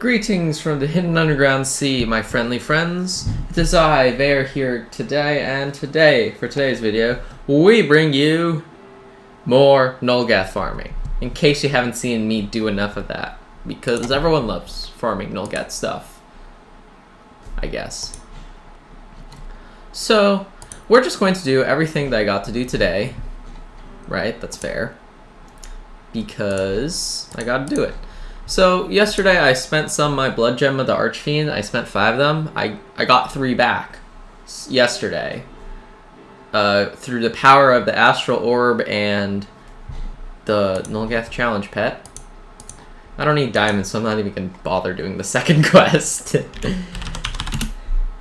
Greetings from the hidden underground sea, my friendly friends. It is I, Vare, here today, and for today's video, we bring you more Nulgath farming. In case you haven't seen me do enough of that, because everyone loves farming Nulgath stuff, I guess. So, we're just going to do everything that I got to do today, right? That's fair. Because I gotta do it. So yesterday I spent some of my blood gem of the Archfiend. I spent 5 of them. I got 3 back yesterday. Through the power of the Astral Orb and the Nulgath Challenge pet. I don't need diamonds, so I'm not even gonna bother doing the second quest.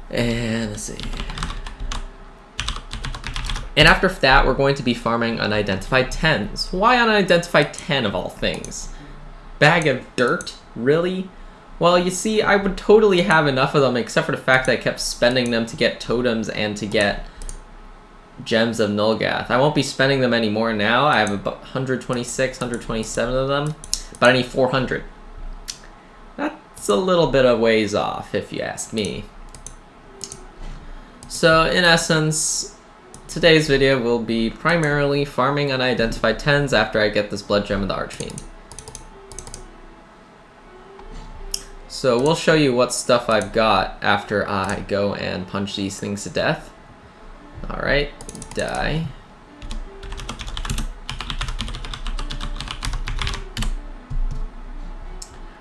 And let's see. And after that, we're going to be farming unidentified 10s. Why unidentified 10 of all things? Bag of dirt? Really? Well, you see, I would totally have enough of them, except for the fact that I kept spending them to get totems and to get gems of Nulgath. I won't be spending them anymore now. I have about 126, 127 of them, but I need 400. That's a little bit of ways off, if you ask me. So, in essence, today's video will be primarily farming unidentified 10s after I get this blood gem of the Archfiend. So we'll show you what stuff I've got after I go and punch these things to death. Alright, die.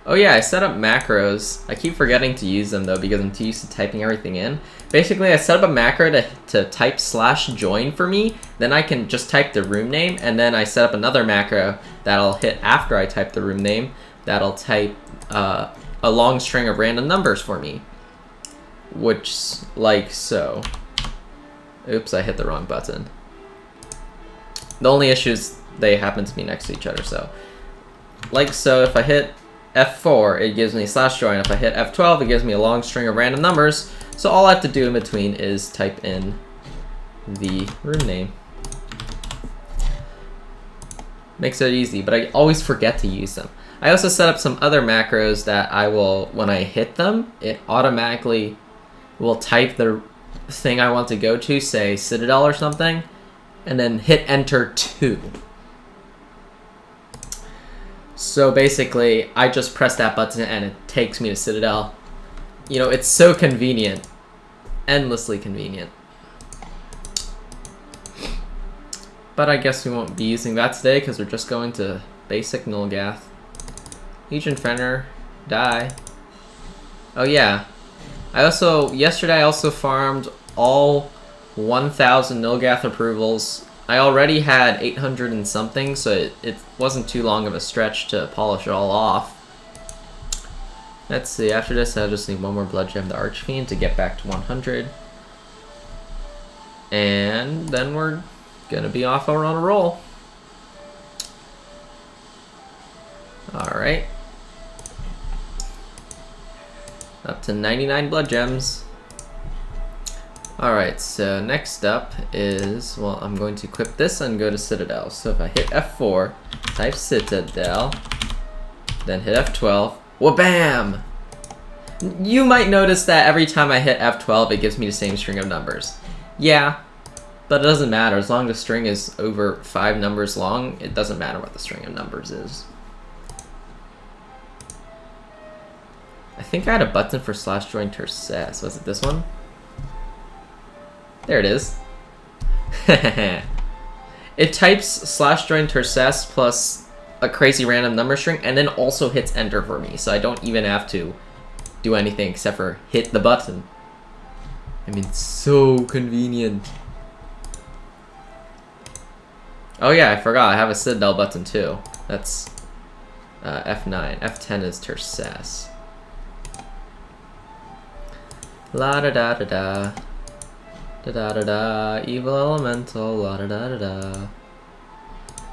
Oh yeah, I set up macros. I keep forgetting to use them though because I'm too used to typing everything in. Basically, I set up a macro to type /join for me, then I can just type the room name, and then I set up another macro that'll hit after I type the room name, that'll type a long string of random numbers for me, which, like so. Oops, I hit the wrong button. The only issue is they happen to be next to each other, so. Like so, if I hit F4, it gives me /join. If I hit F12, it gives me a long string of random numbers, so all I have to do in between is type in the room name. Makes it easy, but I always forget to use them. I also set up some other macros that I will, when I hit them, it automatically will type the thing I want to go to, say Citadel or something, and then hit enter 2. So basically, I just press that button and it takes me to Citadel. You know, it's so convenient. Endlessly convenient. But I guess we won't be using that today because we're just going to basic Nulgath. Legion Fenrir, die. Oh yeah. Yesterday I also farmed all 1,000 Nulgath approvals. I already had 800 and something, so it wasn't too long of a stretch to polish it all off. Let's see, after this I just need one more blood gem, the Archfiend, to get back to 100. And then we're gonna be off on a roll. Alright. Up to 99 blood gems. Alright, so next up is, well, I'm going to equip this and go to Citadel. So if I hit F4, type Citadel, then hit F12, wha-bam! You might notice that every time I hit F12, it gives me the same string of numbers. Yeah, but it doesn't matter. As long as the string is over 5 numbers long, it doesn't matter what the string of numbers is. I think I had a button for /join Tercess. Was it this one? There it is. It types /join Tercess plus a crazy random number string and then also hits enter for me, so I don't even have to do anything except for hit the button. I mean, so convenient. Oh yeah, I forgot. I have a Citadel button too. That's F9. F10 is Tercess. La da da da da. Da da da da. Evil elemental. La da da da da.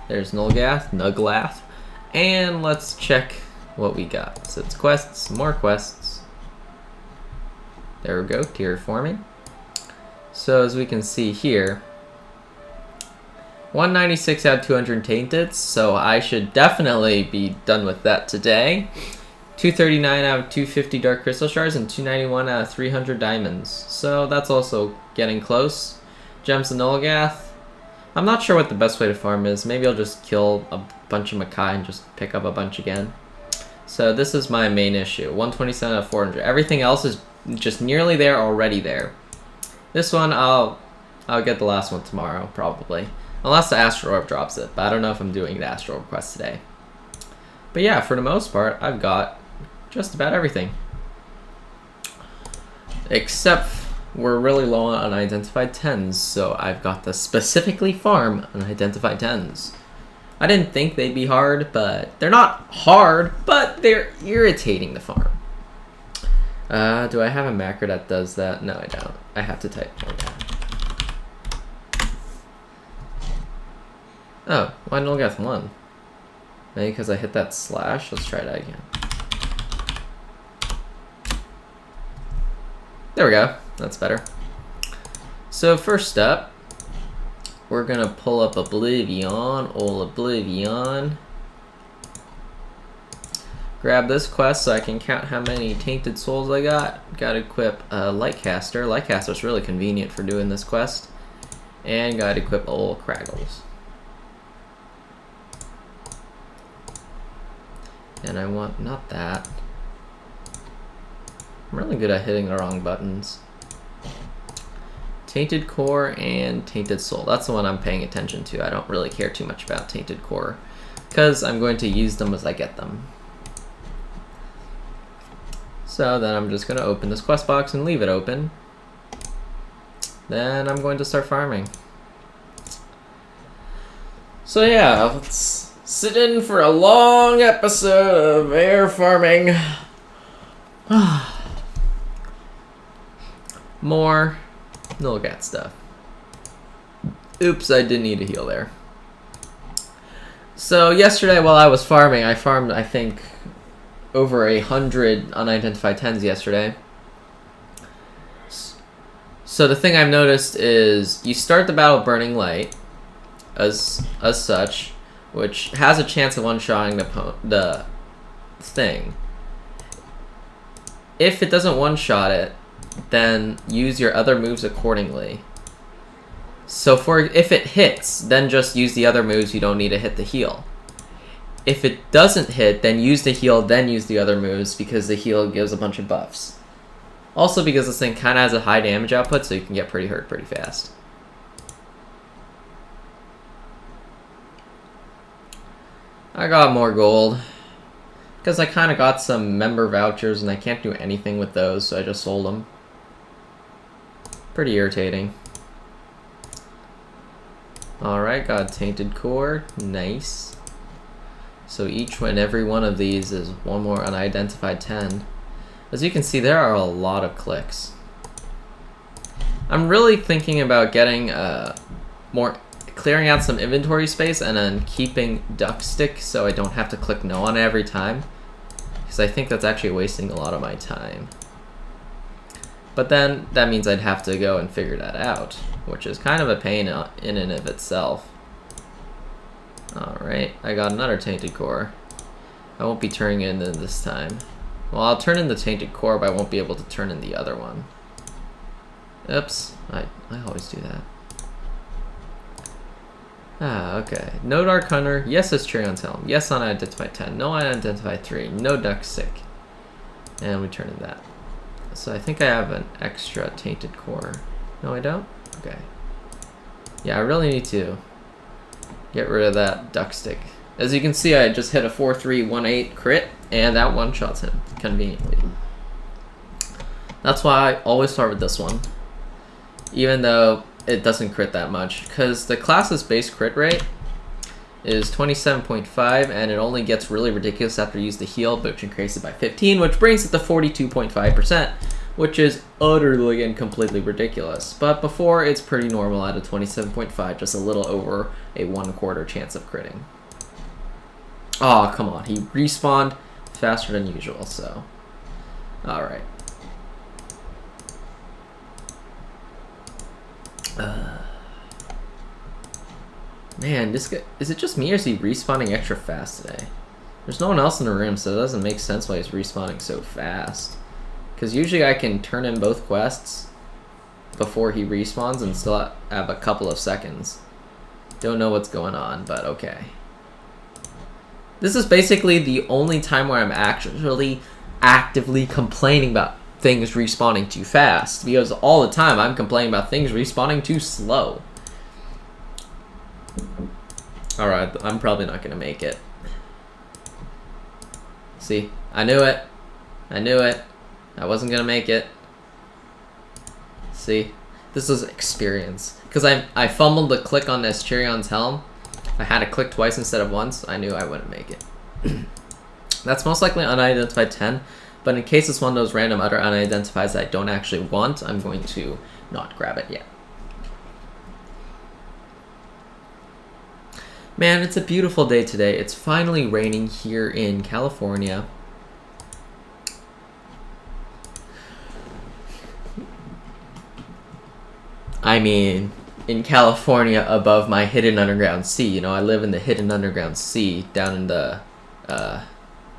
There's Nulgath. And let's check what we got. So it's quests, more quests. There we go, tier forming. So as we can see here, 196 out of 200 tainted, so I should definitely be done with that today. 239 out of 250 dark crystal shards and 291 out of 300 diamonds. So that's also getting close. Gems and Nulgath. I'm not sure what the best way to farm is. Maybe I'll just kill a bunch of Makai and just pick up a bunch again. So this is my main issue. 127 out of 400. Everything else is just nearly there, already there. This one, I'll get the last one tomorrow, probably. Unless the Astral Orb drops it. But I don't know if I'm doing the Astral Orb quest today. But yeah, for the most part, I've got just about everything. Except we're really low on unidentified 10s, so I've got to specifically farm unidentified 10s. I didn't think they'd be hard, but they're not hard, but they're irritating to farm. Do I have a macro that does that? No, I don't. I have to type Nulgath. Oh, why Nulgath 1? Maybe because I hit that slash? Let's try that again. There we go. That's better. So first up, we're gonna pull up Oblivion, Oblivion. Grab this quest so I can count how many tainted souls I got. Gotta equip Lightcaster. Lightcaster's really convenient for doing this quest. And gotta equip old Craggles. And I want not that. I'm really good at hitting the wrong buttons. Tainted Core and Tainted Soul. That's the one I'm paying attention to. I don't really care too much about Tainted Core because I'm going to use them as I get them. So then I'm just going to open this quest box and leave it open. Then I'm going to start farming. So yeah, let's sit in for a long episode of air farming. More Nulgath stuff. Oops, I did need a heal there. So yesterday while I was farming, I farmed I think over 100 unidentified 10s yesterday. So the thing I've noticed is you start the battle burning light as such, which has a chance of one-shotting the thing. If it doesn't one-shot it, then use your other moves accordingly. So if it hits, then just use the other moves, you don't need to hit the heal. If it doesn't hit, then use the heal, then use the other moves, because the heal gives a bunch of buffs. Also because this thing kind of has a high damage output, so you can get pretty hurt pretty fast. I got more gold. Because I kind of got some member vouchers and I can't do anything with those, so I just sold them. Pretty irritating. Alright, got Tainted Core. Nice. So each and every one of these is one more unidentified 10. As you can see, there are a lot of clicks. I'm really thinking about getting clearing out some inventory space and then keeping duck stick so I don't have to click no on it every time, because I think that's actually wasting a lot of my time. But then that means I'd have to go and figure that out, which is kind of a pain in and of itself. Alright, I got another Tainted Core. I won't be turning it in this time. Well, I'll turn in the Tainted Core, but I won't be able to turn in the other one. Oops, I always do that. Ah, okay. No Dark Hunter. Yes, it's Trion's Helm. Yes, unidentified 10. No unidentified 3. No Duck Sick. And we turn in that. So I think I have an extra Tainted Core. No, I don't? Okay. Yeah, I really need to get rid of that Duck Stick. As you can see, I just hit a 4-3-1-8 crit, and that one-shots him, conveniently. That's why I always start with this one. Even though it doesn't crit that much, because the class's base crit rate is 27.5, and it only gets really ridiculous after you use the heal, which increases it by 15, which brings it to 42.5%, which is utterly and completely ridiculous. But before, it's pretty normal at a 27.5, just a little over a 1/4 chance of critting. Oh, come on, he respawned faster than usual, so alright. Man, this guy, is it just me or is he respawning extra fast today? There's no one else in the room, so it doesn't make sense why he's respawning so fast. Because usually I can turn in both quests before he respawns and still have a couple of seconds. Don't know what's going on, but okay. This is basically the only time where I'm actually actively complaining about things respawning too fast. Because all the time I'm complaining about things respawning too slow. Alright, I'm probably not going to make it. See, I knew it. I knew it. I wasn't gonna make it. See, this is experience. Because I fumbled the click on this Cheerion's helm. I had to click twice instead of once. I knew I wouldn't make it. That's most likely unidentified 10. But in case it's one of those random other unidentifieds that I don't actually want, I'm going to not grab it yet. Man, it's a beautiful day today. It's finally raining here in California. I mean, in California above my hidden underground sea. You know, I live in the hidden underground sea down in the,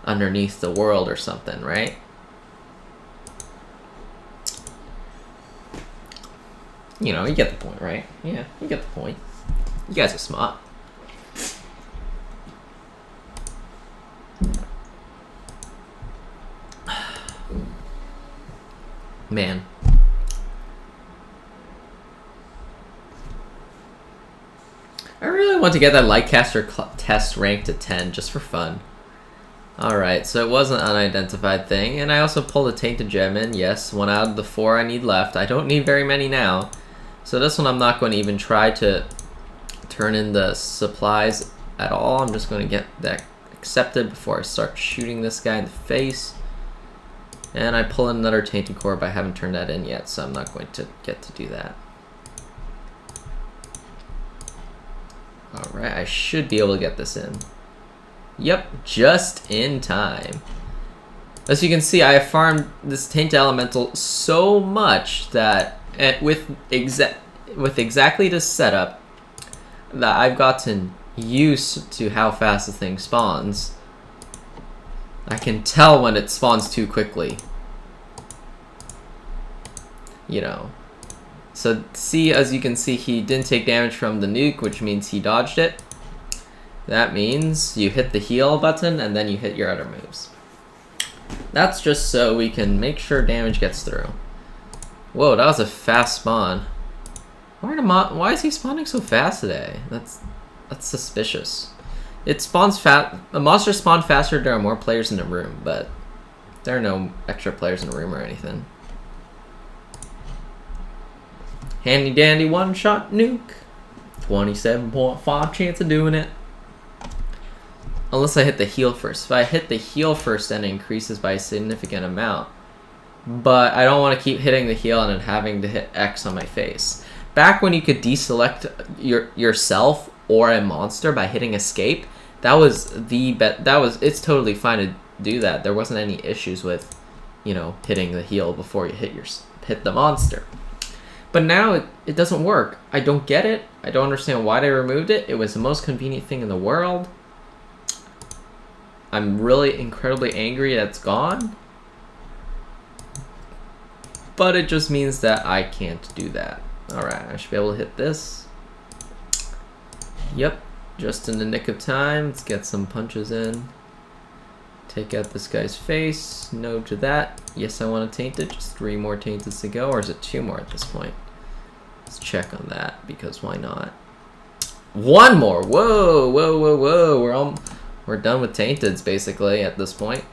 underneath the world or something, right? You know, you get the point, right? Yeah, you get the point. You guys are smart. Man. I really want to get that Lightcaster test rank to 10 just for fun. Alright, so it was an unidentified thing, and I also pulled a Tainted Gem in. Yes, 1 out of the 4 I need left. I don't need very many now. So this one I'm not going to even try to turn in the supplies at all. I'm just going to get that accepted before I start shooting this guy in the face. And I pull in another Tainted Core, but I haven't turned that in yet, so I'm not going to get to do that. Alright, I should be able to get this in. Yep, just in time. As you can see, I have farmed this Tainted Elemental so much that with exactly this setup that I've gotten used to how fast the thing spawns. I can tell when it spawns too quickly. You know. So see, as you can see, he didn't take damage from the nuke, which means he dodged it. That means you hit the heal button and then you hit your other moves. That's just so we can make sure damage gets through. Whoa, that was a fast spawn. Why is he spawning so fast today? That's suspicious. It spawns fast. The monsters spawn faster if there are more players in the room, but there are no extra players in the room or anything. Handy dandy one-shot nuke. 27.5 chance of doing it. Unless I hit the heal first. If I hit the heal first, then it increases by a significant amount. But I don't want to keep hitting the heal and then having to hit X on my face. Back when you could deselect yourself or a monster by hitting escape, that was it's totally fine to do that. There wasn't any issues with, you know, hitting the heal before you hit the monster. But now it doesn't work. I don't get it. I don't understand why they removed it. It was the most convenient thing in the world. I'm really incredibly angry that it's gone. But it just means that I can't do that. Alright, I should be able to hit this. Yep, just in the nick of time. Let's get some punches in. Take out this guy's face. No to that. Yes, I want to taint it. Just 3 more tainteds to go. Or is it 2 more at this point? Let's check on that, because why not? 1 more! Whoa, whoa, whoa, whoa! We're done with tainteds, basically, at this point.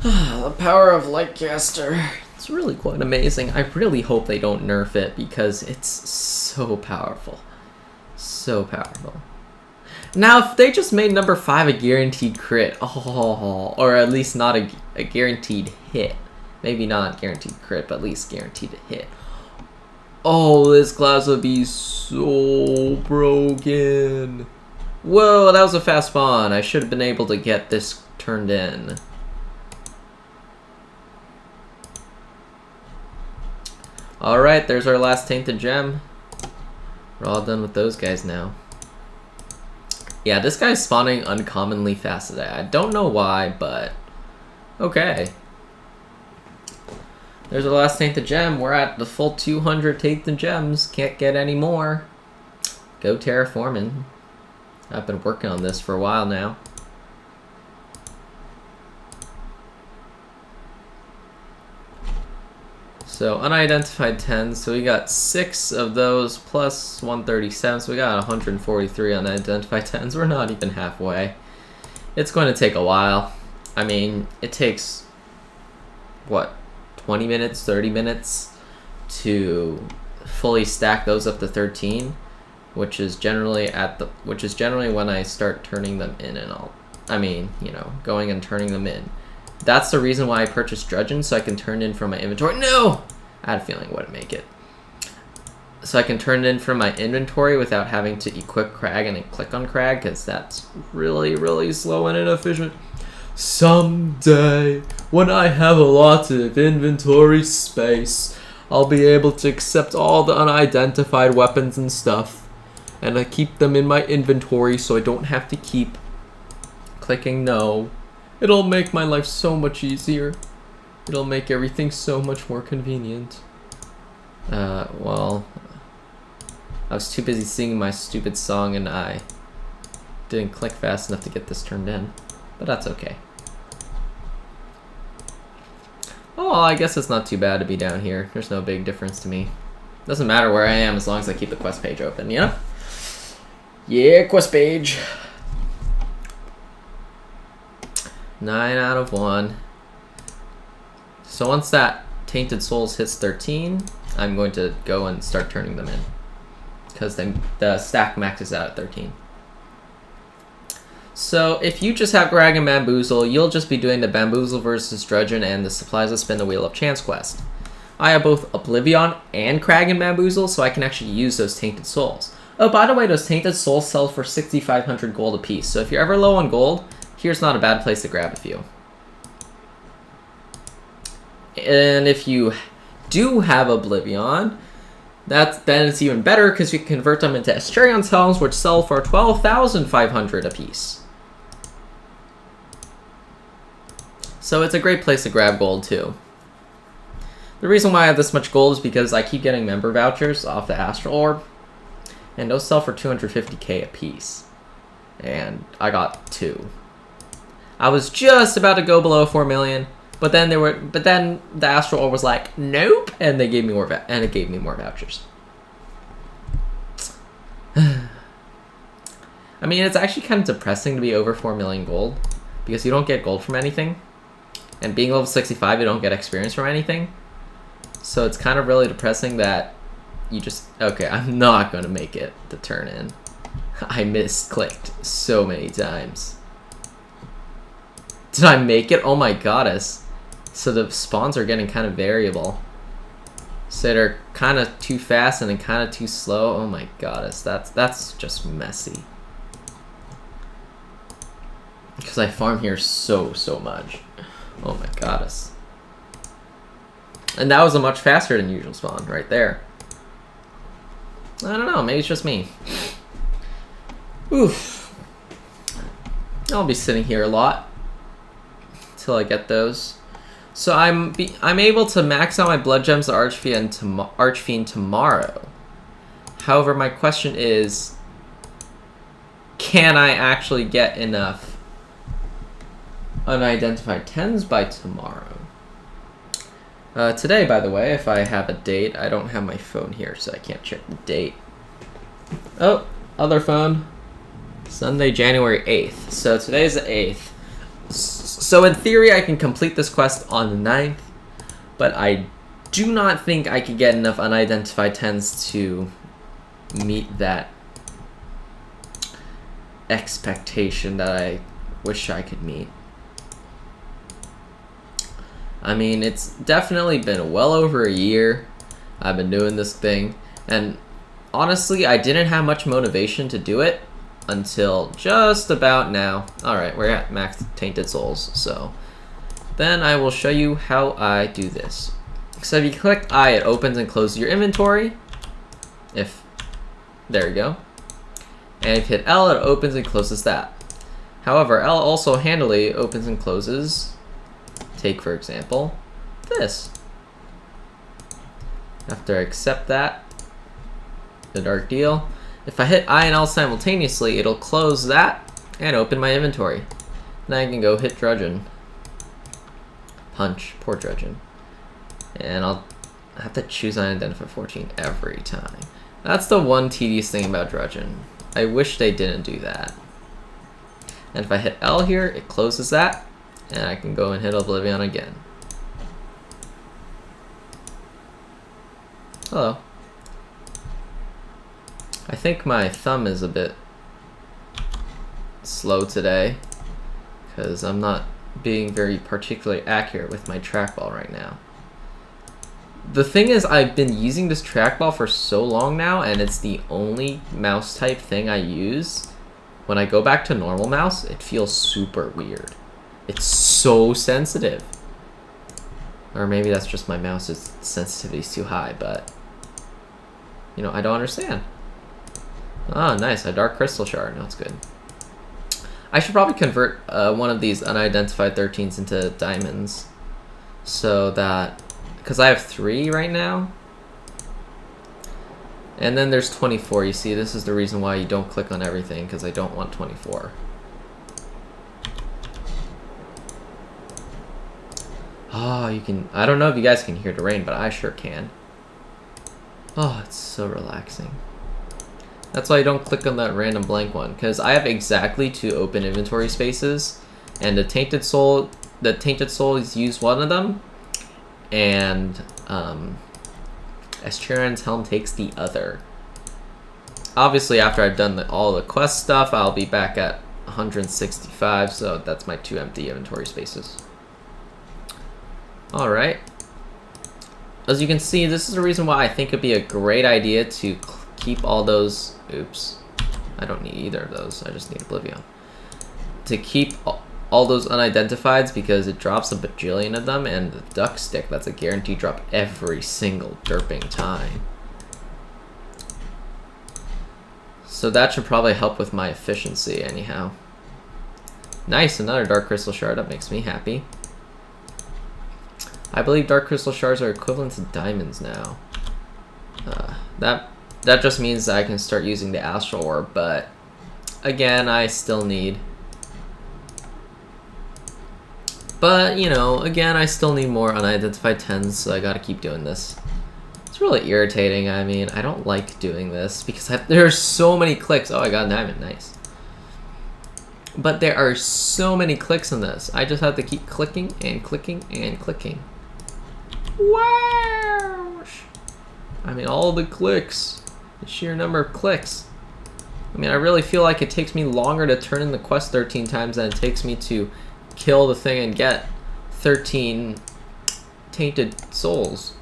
The power of Lightcaster. It's really quite amazing. I really hope they don't nerf it, because it's so powerful. So powerful. Now, if they just made number 5 a guaranteed crit, or at least not a guaranteed hit. Maybe not guaranteed crit, but at least guaranteed a hit. Oh, this class would be so broken. Whoa, that was a fast spawn. I should have been able to get this turned in. Alright, there's our last Tainted Gem. We're all done with those guys now. Yeah, this guy's spawning uncommonly fast today. I don't know why, but okay. There's our last Tainted Gem. We're at the full 200 Tainted Gems. Can't get any more. Go terraforming. I've been working on this for a while now. So unidentified 10s, so we got 6 of those plus 137, so we got 143 unidentified 10s. We're not even halfway. It's going to take a while. I mean, it takes, what, 20 minutes, 30 minutes to fully stack those up to 13, which is generally when I start turning them in and all. I mean, you know, going and turning them in. That's the reason why I purchased Drudgen, so I can turn it in from my inventory. No! I had a feeling it wouldn't make it. So I can turn it in from my inventory without having to equip Crag and then click on Crag, because that's really, really slow and inefficient. Someday, when I have a lot of inventory space, I'll be able to accept all the unidentified weapons and stuff, and I keep them in my inventory so I don't have to keep clicking no. It'll make my life so much easier. It'll make everything so much more convenient. Well, I was too busy singing my stupid song and I didn't click fast enough to get this turned in. But that's okay. Oh, I guess it's not too bad to be down here. There's no big difference to me. Doesn't matter where I am as long as I keep the quest page open, you know? Yeah, quest page. 9 out of 1. So once that Tainted Souls hits 13, I'm going to go and start turning them in, because the stack maxes out at 13. So if you just have Crag and Bamboozle, you'll just be doing the Bamboozle versus Drudgen and the Supplies that Spin the Wheel of Chance quest. I have both Oblivion and Crag and Bamboozle, so I can actually use those Tainted Souls. Oh, by the way, those Tainted Souls sell for 6,500 gold a piece, so if you're ever low on gold, here's not a bad place to grab a few. And if you do have Oblivion, then it's even better because you can convert them into Asterion Tomes, which sell for 12,500 a piece. So it's a great place to grab gold too. The reason why I have this much gold is because I keep getting member vouchers off the Astral Orb, and those sell for 250k a piece. And I got 2. I was just about to go below 4 million, but then the Astral Orb was like, nope, and they gave me more it gave me more vouchers. I mean, it's actually kind of depressing to be over 4 million gold, because you don't get gold from anything, and being level 65, you don't get experience from anything. So it's kind of really depressing that you just, okay, I'm not going to make it to turn in. I misclicked so many times. Did I make it? Oh my goddess. So the spawns are getting kind of variable. So they're kind of too fast and then kind of too slow. Oh my goddess, that's just messy. Because I farm here so much. Oh my goddess. And that was a much faster than usual spawn right there. I don't know, maybe it's just me. Oof. I'll be sitting here a lot till I get those. So I'm able to max out my blood gems to Archfiend tomorrow. However, my question is, can I actually get enough unidentified 10s by tomorrow? Today, by the way, if I have a date, I don't have my phone here, so I can't check the date. Oh, other phone. Sunday, January 8th. So today's the 8th. So in theory, I can complete this quest on the 9th, but I do not think I could get enough unidentified 10s to meet that expectation that I wish I could meet. I mean, it's definitely been well over a year I've been doing this thing, and honestly, I didn't have much motivation to do it until just about now. Alright, we're at max Tainted Souls, so then I will show you how I do this. So if you click I, it opens and closes your inventory. If There you go. And if you hit L, it opens and closes that. However, L also handily opens and closes, take for example, this. After I accept that, the dark deal, if I hit I and L simultaneously, it'll close that and open my inventory. Then I can go hit Drudgen. Punch, poor Drudgen. And I'll have to choose Unidentified 14 every time. That's the one tedious thing about Drudgen. I wish they didn't do that. And if I hit L here, it closes that, and I can go and hit Oblivion again. Hello. I think my thumb is a bit slow today, because I'm not being very particularly accurate with my trackball right now. The thing is, I've been using this trackball for so long now, and it's the only mouse type thing I use. When I go back to normal mouse, it feels super weird. It's so sensitive. Or maybe that's just my mouse's sensitivity is too high, but you know, I don't understand. Oh, nice, a dark crystal shard. No, that's good. I should probably convert one of these unidentified 13s into diamonds, so that, because I have 3 right now, and then there's 24. You see, this is the reason why you don't click on everything, because I don't want 24. Oh, you can, I don't know if you guys can hear the rain, but I sure can. Oh, it's so relaxing. That's why I don't click on that random blank one, because I have exactly 2 open inventory spaces, and the Tainted Souls use one of them, and Estrian's Helm takes the other. Obviously, after I've done all the quest stuff, I'll be back at 165, so that's my 2 empty inventory spaces. Alright. As you can see, this is the reason why I think it'd be a great idea to keep all those... Oops. I don't need either of those. I just need Oblivion. To keep all those unidentifieds, because it drops a bajillion of them, and the duck stick, that's a guaranteed drop every single derping time. So that should probably help with my efficiency anyhow. Nice, another dark crystal shard. That makes me happy. I believe dark crystal shards are equivalent to diamonds now. That just means that I can start using the astral orb, but again, I still need... But, you know, again, I still need more unidentified 10s, so I gotta keep doing this. It's really irritating. I mean, I don't like doing this because there are so many clicks. Oh, I got a diamond. Nice. But there are so many clicks in this. I just have to keep clicking and clicking and clicking. Wow! I mean, all the clicks. The sheer number of clicks. I mean, I really feel like it takes me longer to turn in the quest 13 times than it takes me to kill the thing and get 13 tainted souls.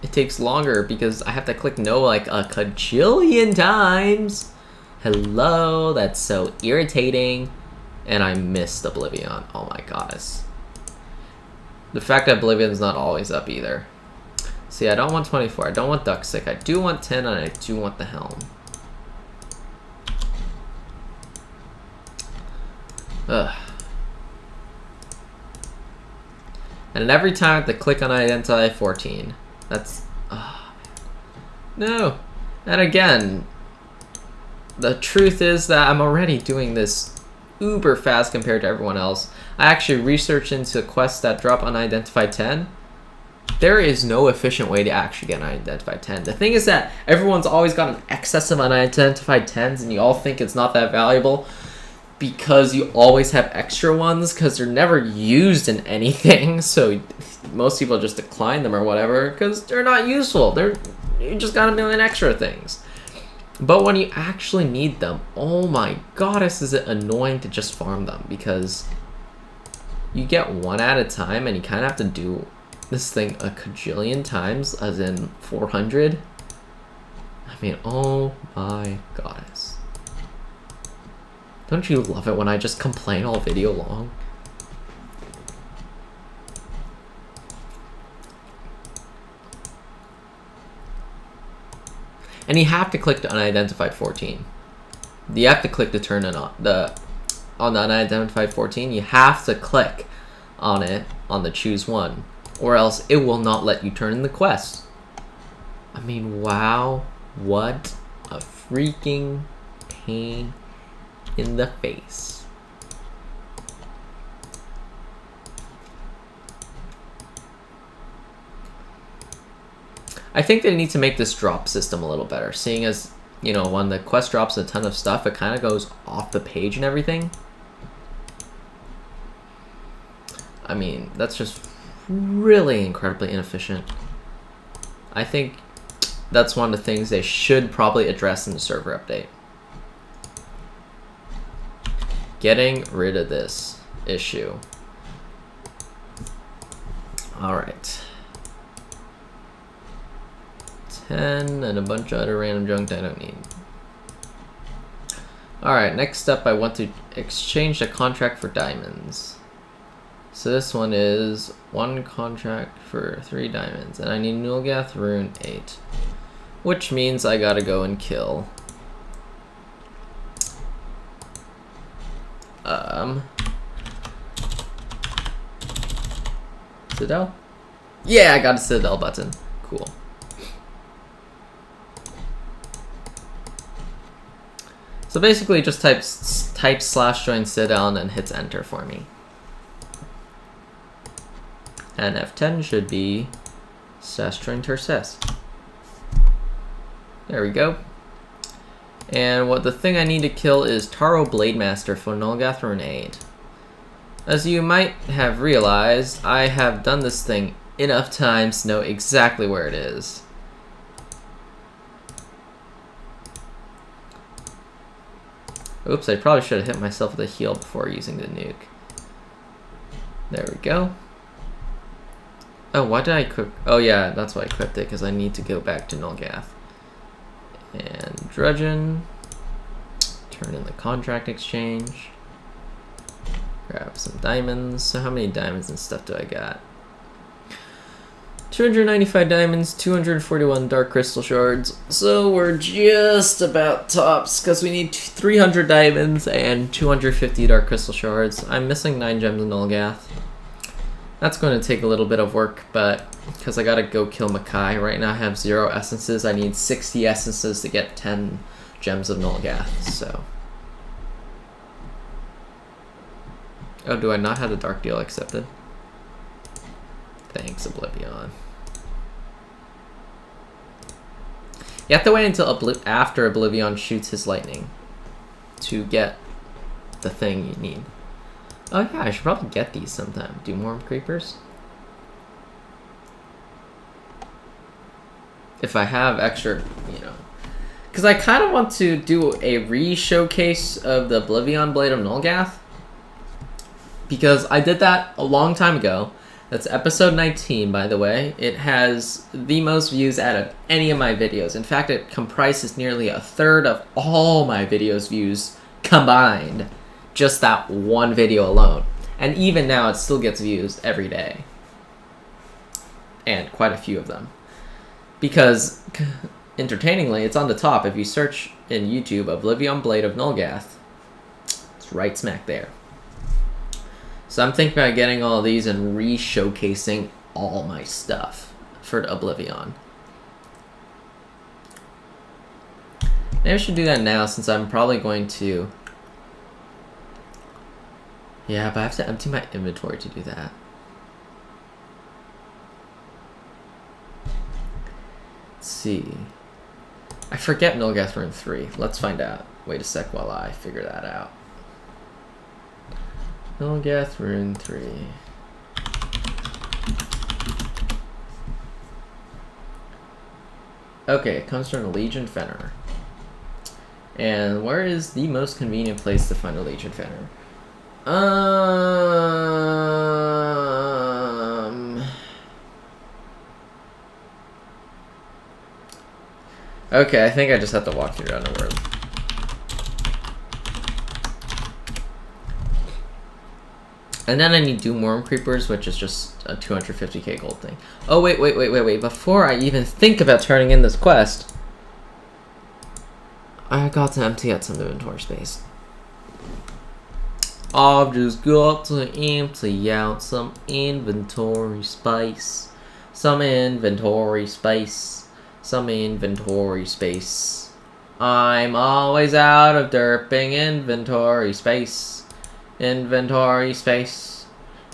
It takes longer because I have to click no like a cajillion times. Hello, that's so irritating. And I missed Oblivion. Oh my goddess. The fact that Oblivion's not always up either. See, I don't want 24. I don't want Duckstick. I do want 10, and I do want the Helm. Ugh. And every time I have to click on Identify 14. That's... no. And again, the truth is that I'm already doing this uber fast compared to everyone else. I actually researched into quests that drop unidentified 10. There is no efficient way to actually get an unidentified 10. The thing is that everyone's always got an excess of unidentified 10s, and you all think it's not that valuable because you always have extra ones because they're never used in anything. So most people just decline them or whatever because they're not useful. You just got a million extra things. But when you actually need them, oh my goddess, is it annoying to just farm them, because you get one at a time and you kind of have to do this thing a cajillion times, as in 400. I mean, oh my goddess. Don't you love it when I just complain all video long? And you have to click the unidentified 14. You have to click to turn it on the unidentified 14. You have to click on it on the choose one, or else it will not let you turn in the quest. I mean, wow, what a freaking pain in the face. I think they need to make this drop system a little better, seeing as, you know, when the quest drops a ton of stuff, it kind of goes off the page and everything. I mean, that's just really incredibly inefficient. I think that's one of the things they should probably address in the server update. Getting rid of this issue. Alright. 10 and a bunch of other random junk I don't need. Alright, next up I want to exchange the contract for diamonds. So this one is 1 contract for 3 diamonds, and I need Nulgath rune 8. Which means I gotta go and kill Citadel? Yeah, I got a Citadel button. Cool. So basically just type /join Citadel and then hits enter for me. And F10 should be /join Terces. There we go. And what the thing I need to kill is Taro Blademaster for Nulgath rune 8. As you might have realized, I have done this thing enough times to know exactly where it is. Oops, I probably should have hit myself with a heal before using the nuke. There we go. Oh, why did I equip? Oh yeah, that's why I equipped it, because I need to go back to Nulgath. And Drudgen. Turn in the contract exchange. Grab some diamonds. So how many diamonds and stuff do I got? 295 diamonds, 241 dark crystal shards. So we're just about tops, because we need 300 diamonds and 250 dark crystal shards. I'm missing 9 gems in Nulgath. That's going to take a little bit of work, but because I gotta go kill Makai. Right now I have 0 essences. I need 60 essences to get 10 gems of Nulgath, so. Oh, do I not have the dark deal accepted? Thanks, Oblivion. You have to wait until after Oblivion shoots his lightning to get the thing you need. Oh yeah, I should probably get these sometime. Do more creepers? If I have extra, you know. Because I kind of want to do a re-showcase of the Oblivion Blade of Nulgath. Because I did that a long time ago. That's episode 19, by the way. It has the most views out of any of my videos. In fact, it comprises nearly a third of all my videos views combined. Just that one video alone. And even now, it still gets views every day. And quite a few of them. Because, entertainingly, it's on the top. If you search in YouTube, Oblivion Blade of Nulgath, it's right smack there. So I'm thinking about getting all of these and re-showcasing all my stuff for Oblivion. Maybe I should do that now, since I'm probably going to... Yeah, but I have to empty my inventory to do that. Let's see. I forget Nulgath rune 3. Let's find out. Wait a sec while I figure that out. Nulgath rune 3. Okay, it comes from a Legion Fenner. And where is the most convenient place to find a Legion Fenner? Okay, I think I just have to walk through Underworld. And then I need Doom Worm Creepers, which is just a 250k gold thing. Oh, wait. Before I even think about turning in this quest, got to empty out some inventory space. I've just got to empty out some inventory space. Some inventory space. Some inventory space. I'm always out of derping inventory space. Inventory space.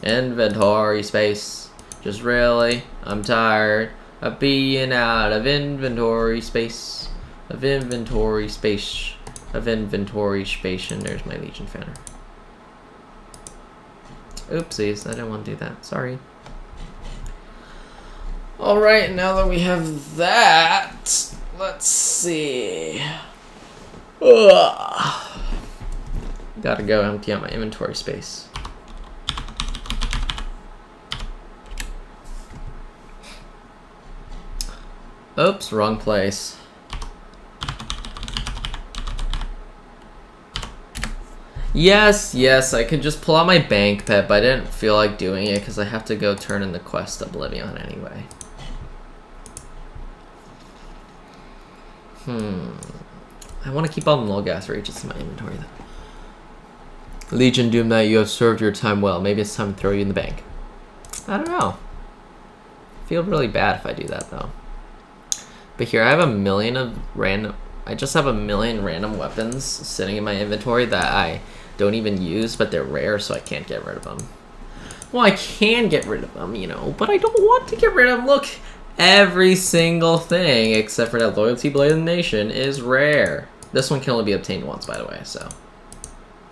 Inventory space. Just really, I'm tired of being out of inventory space. Of inventory space. Of inventory space. And there's my Legion Fanner. Oopsies, I didn't want to do that. Sorry. Alright, now that we have that, let's see. Ugh. Gotta go empty out my inventory space. Oops, wrong place. Yes, I could just pull out my bank pet, but I didn't feel like doing it because I have to go turn in the quest Oblivion anyway. I want to keep all the Nulgath Reagents in my inventory though. Legion Doom Knight, you have served your time well. Maybe it's time to throw you in the bank. I don't know. I feel really bad if I do that though. But here I have a million of random... I just have a million random weapons sitting in my inventory that I don't even use, but they're rare, so I can't get rid of them. Well, I can get rid of them, you know, but I don't want to get rid of them. Look, every single thing, except for that Loyalty Blade of the Nation, is rare. This one can only be obtained once, by the way, so...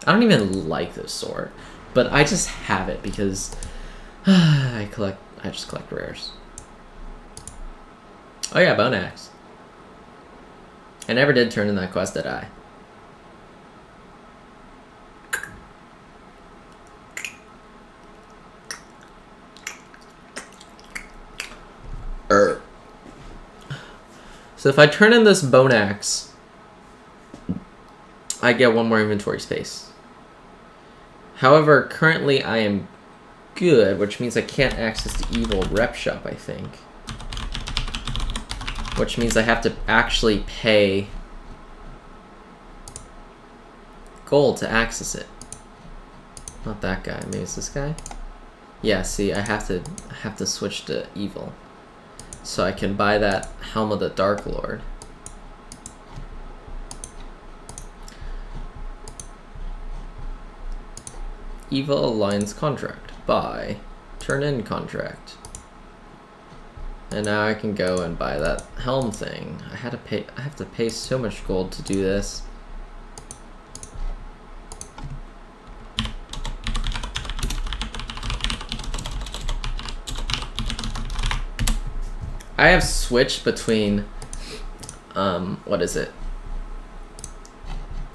I don't even like this sword, but I just have it because I just collect rares. Oh yeah, Bone Axe. I never did turn in that quest, did I? So if I turn in this Bone Axe, I get one more inventory space. However, currently I am good, which means I can't access the evil rep shop, I think. Which means I have to actually pay gold to access it. Not that guy. Maybe it's this guy? Yeah, see, I have to switch to evil. So I can buy that Helm of the Dark Lord. Evil Alliance contract. Buy. Turn in contract. And now I can go and buy that helm thing. I have to pay so much gold to do this. I have switched between what is it?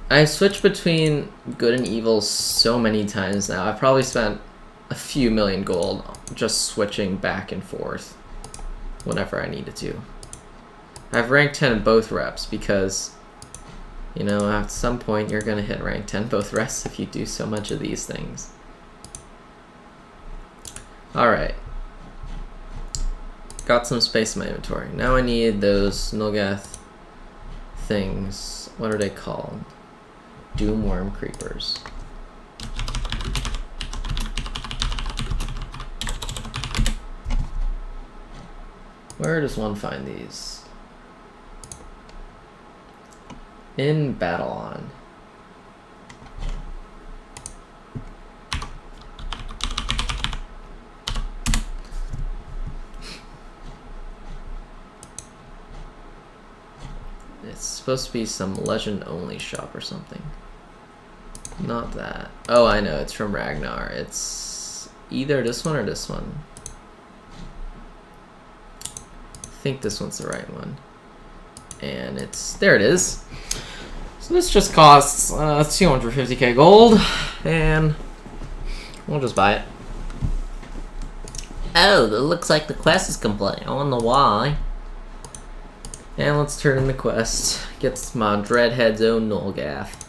I've switched between good and evil so many times now. I've probably spent a few million gold just switching back and forth whenever I needed to. I've rank 10 in both reps because, you know, at some point you're gonna hit rank 10 both reps if you do so much of these things. Alright. Got some space in my inventory. Now I need those Nulgath things. What are they called? Doomworm creepers. Where does one find these? In Battlon. It's supposed to be some legend-only shop or something. Not that. Oh, I know. It's from Ragnar. It's either this one or this one. I think this one's the right one. And it's... There it is. So this just costs 250k gold. And we'll just buy it. Oh, it looks like the quest is complete. I wonder why. And let's turn in the quest. Get my Dreadhead's own Nulgath.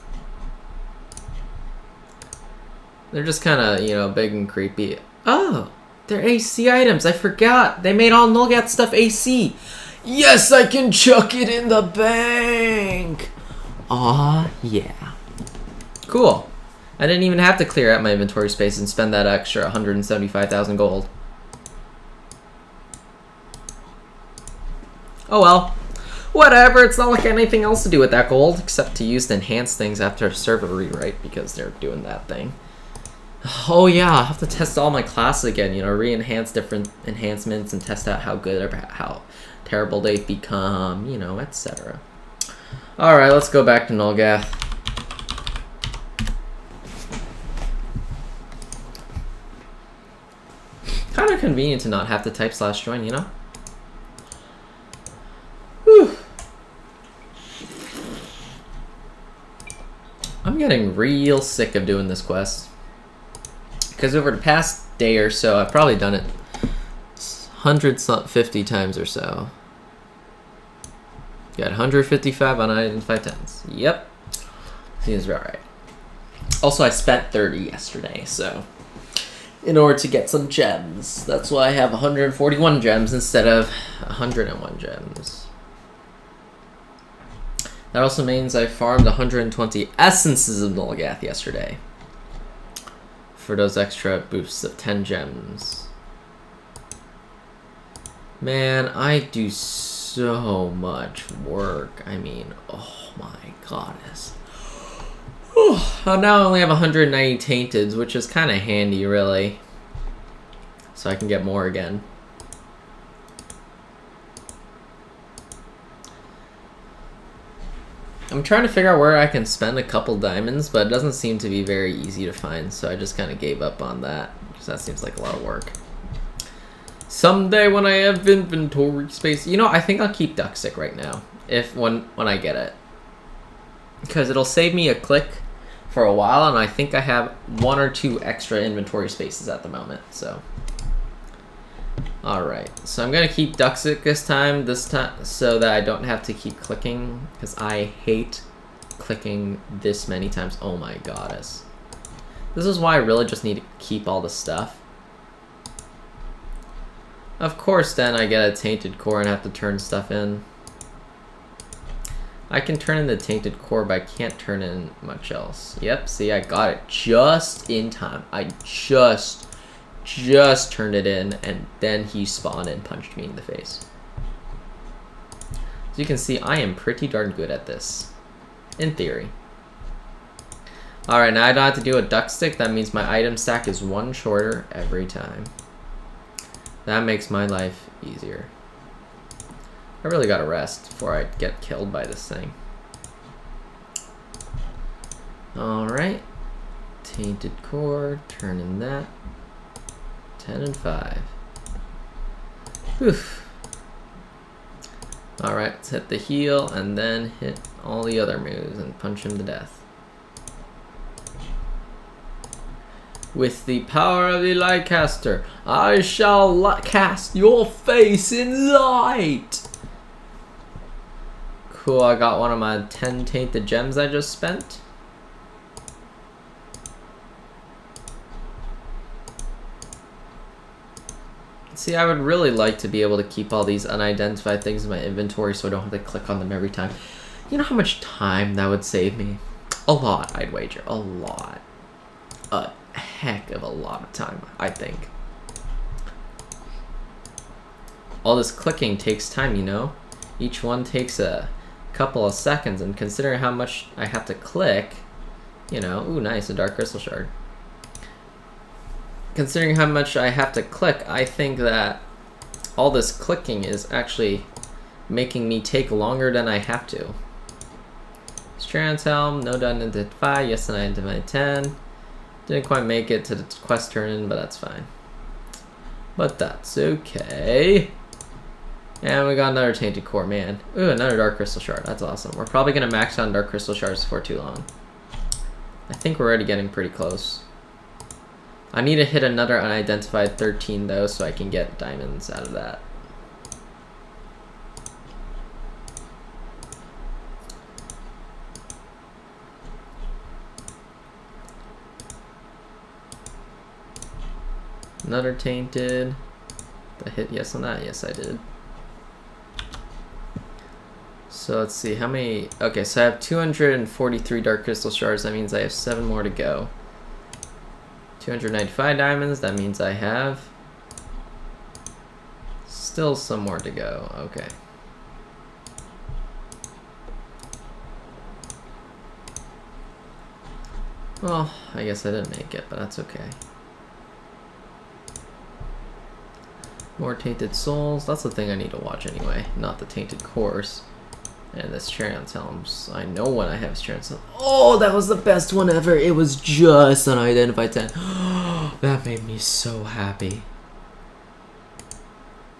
They're just kind of, you know, big and creepy. Oh, they're AC items. I forgot. They made all Nulgath stuff AC. Yes, I can chuck it in the bank. Aw, yeah. Cool. I didn't even have to clear out my inventory space and spend that extra 175,000 gold. Oh well. Whatever, it's not like anything else to do with that gold, except to use to enhance things after a server rewrite, because they're doing that thing. Oh yeah, I'll have to test all my classes again, you know, re-enhance different enhancements and test out how good or how terrible they've become, you know, etc. Alright, let's go back to Nulgath. Kind of convenient to not have to type /join, you know? Whew. I'm getting real sick of doing this quest. Because over the past day or so, I've probably done it 150 times or so. Got 155 unidentified tens. Yep. Seems about right. Also, I spent 30 yesterday, so in order to get some gems. That's why I have 141 gems instead of 101 gems. That also means I farmed 120 essences of Nulgath yesterday for those extra boosts of 10 gems. Man, I do so much work. I mean, oh my goddess. Now I only have 190 tainteds, which is kind of handy, really. So I can get more again. I'm trying to figure out where I can spend a couple diamonds, but it doesn't seem to be very easy to find, so I just kind of gave up on that, because that seems like a lot of work. Someday when I have inventory space, you know, I think I'll keep Duckstick right now, when I get it. Because it'll save me a click for a while, and I think I have 1 or 2 extra inventory spaces at the moment, so. Alright, so I'm gonna keep Duckstick this time, so that I don't have to keep clicking, because I hate clicking this many times. Oh my goddess. This is why I really just need to keep all the stuff. Of course, then I get a tainted core and have to turn stuff in. I can turn in the tainted core, but I can't turn in much else. Yep, see, I got it just in time. I just turned it in, and then he spawned and punched me in the face. So you can see, I am pretty darn good at this, in theory. Alright, now I don't have to do a Duckstick. That means my item stack is 1 shorter every time. That makes my life easier. I really gotta rest before I get killed by this thing. Alright. Tainted core, turn in that. 10 and 5. Oof. Alright, let's hit the heal and then hit all the other moves and punch him to death. With the power of the Lightcaster, I shall cast your face in light! Cool, I got one of my 10 tainted gems I just spent. See, I would really like to be able to keep all these unidentified things in my inventory so I don't have to click on them every time. You know how much time that would save me? A lot, I'd wager. A lot. A heck of a lot of time, I think. All this clicking takes time, you know? Each one takes a couple of seconds, and considering how much I have to click, you know, ooh, nice, a dark crystal shard. Considering how much I have to click, I think that all this clicking is actually making me take longer than I have to. Strand's Helm, no done into 5, yes and I into my 10. Didn't quite make it to the quest turn-in, but that's fine. But that's okay. And we got another Tainted Core, man. Ooh, another Dark Crystal Shard, that's awesome. We're probably gonna max on Dark Crystal Shards for too long. I think we're already getting pretty close. I need to hit another unidentified 13 though, so I can get diamonds out of that. Another tainted. Did I hit yes on that? Yes, I did. So let's see, how many... Okay, so I have 243 Dark Crystal Shards. That means I have 7 more to go. 295 diamonds. That means I have... still some more to go. Okay. Well, I guess I didn't make it, but that's okay. More Tainted Souls. That's the thing I need to watch anyway, not the Tainted Course. And this Cherry on Helms. I know when I have this Cherry on Helms. Oh, that was the best one ever. It was just an Identify 10. That made me so happy.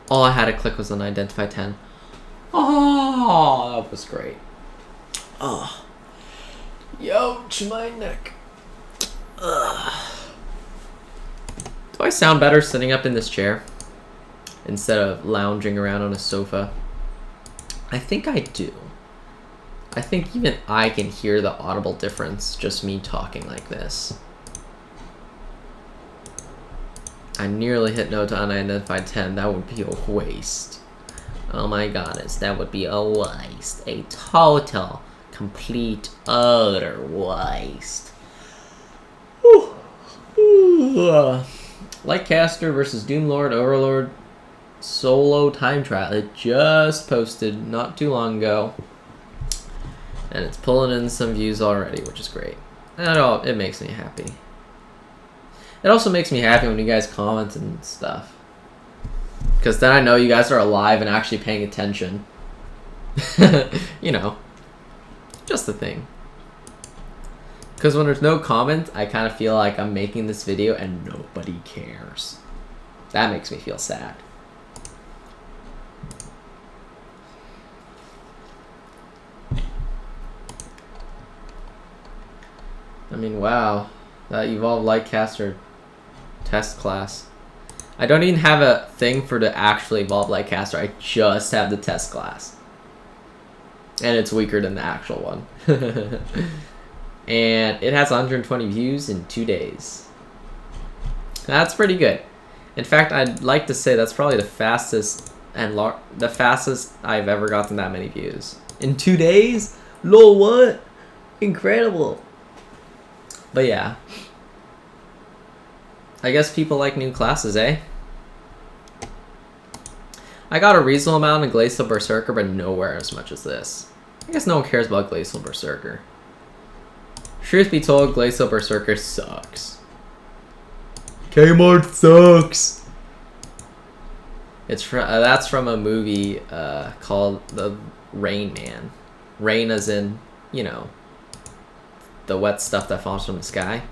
All I had to click was an Identify 10. Oh, that was great. Oh. Ouch, my neck. Ugh. Do I sound better sitting up in this chair instead of lounging around on a sofa? I think I do. I think even I can hear the audible difference just me talking like this. I nearly hit no to unidentified 10. That would be a waste. Oh my goddess, that would be a waste. A total, complete, utter waste. Lightcaster versus Doomlord, Overlord, solo time trial. It just posted not too long ago. And it's pulling in some views already, which is great. And it makes me happy. It also makes me happy when you guys comment and stuff. Because then I know you guys are alive and actually paying attention. You know. Just a thing. Because when there's no comment, I kind of feel like I'm making this video and nobody cares. That makes me feel sad. I mean, wow. That Evolved Lightcaster test class. I don't even have a thing for the actual Evolved Lightcaster. I just have the test class. And it's weaker than the actual one. And it has 120 views in 2 days. That's pretty good. In fact, I'd like to say that's probably the fastest the fastest I've ever gotten that many views. In 2 days? Lol, what? Incredible. But yeah. I guess people like new classes, eh? I got a reasonable amount of Glacial Berserker, but nowhere as much as this. I guess no one cares about Glacial Berserker. Truth be told, Glacial Berserker sucks. Kmart sucks! It's that's from a movie called The Rain Man. Rain as in, you know, the wet stuff that falls from the sky.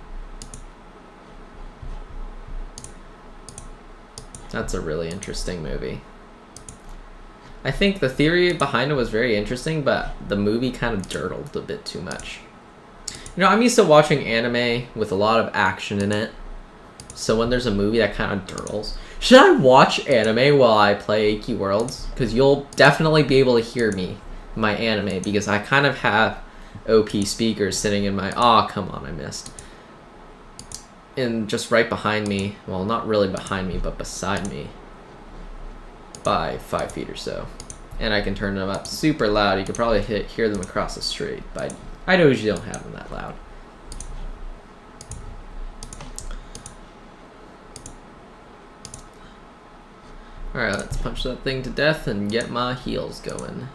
That's a really interesting movie. I think the theory behind it was very interesting, but the movie kind of dirtled a bit too much. You know, I'm used to watching anime with a lot of action in it. So when there's a movie that kind of dirtles... Should I watch anime while I play AQ Worlds? Because you'll definitely be able to hear me, my anime, because I kind of have OP speakers sitting in my... Aw, come on, I missed. And just right behind me, well, not really behind me, but beside me. By 5 feet or so. And I can turn them up super loud. You could probably hear them across the street, but I usually don't have them that loud. Alright, let's punch that thing to death and get my heals going.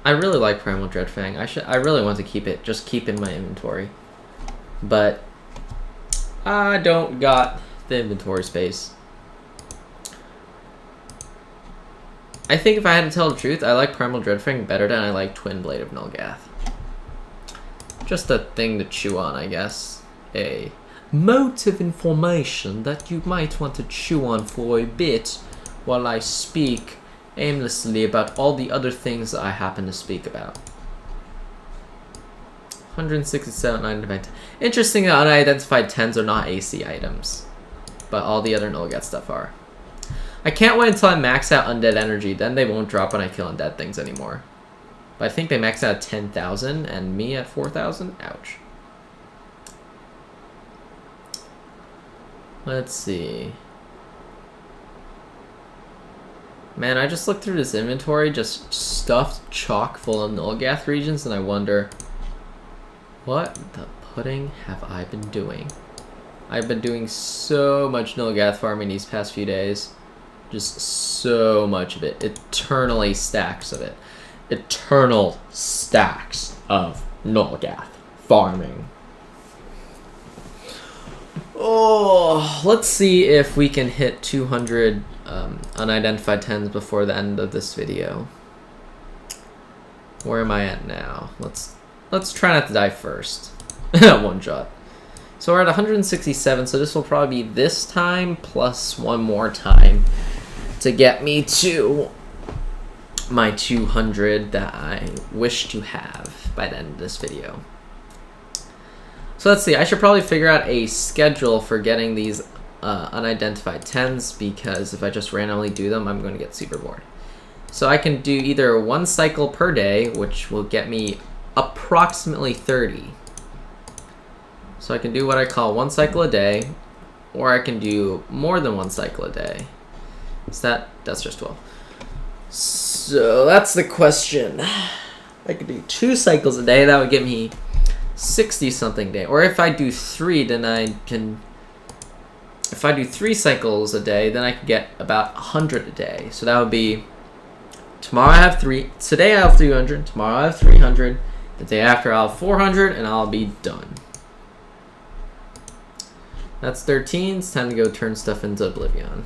I really like Primal Dreadfang. I really want to keep it, just keep in my inventory. But I don't got the inventory space. I think if I had to tell the truth, I like Primal Dreadfang better than I like Twin Blade of Nulgath. Just a thing to chew on, I guess. A mote of information that you might want to chew on for a bit while I speak aimlessly about all the other things I happen to speak about. 167 unidentified. Interesting that unidentified 10s are not AC items, but all the other Nulgath stuff are. I can't wait until I max out Undead Energy, then they won't drop when I kill undead things anymore. But I think they max out at 10,000 and me at 4,000? Ouch. Let's see. Man, I just looked through this inventory, just stuffed chock full of Nulgath regions, and I wonder, what the pudding have I been doing? I've been doing so much Nulgath farming these past few days. Just so much of it. Eternally stacks of it. Eternal stacks of Nulgath farming. Oh, let's see if we can hit 200 unidentified 10s before the end of this video. Where am I at now? Let's try not to die first. One shot. So we're at 167, so this will probably be this time plus one more time to get me to my 200 that I wish to have by the end of this video. So let's see, I should probably figure out a schedule for getting these unidentified 10s, because if I just randomly do them, I'm going to get super bored. So I can do either one cycle per day, which will get me approximately 30. So I can do what I call one cycle a day, or I can do more than one cycle a day. So that's just 12. So that's the question. I could do 2 cycles a day, that would get me 60 something day. Or if I do 3, then I can, if I do 3 cycles a day, then I can get about 100 a day. So that would be, tomorrow I have 3, today I have 300, tomorrow I have 300, the day after I'll have 400, and I'll be done. That's 13, it's time to go turn stuff into Oblivion.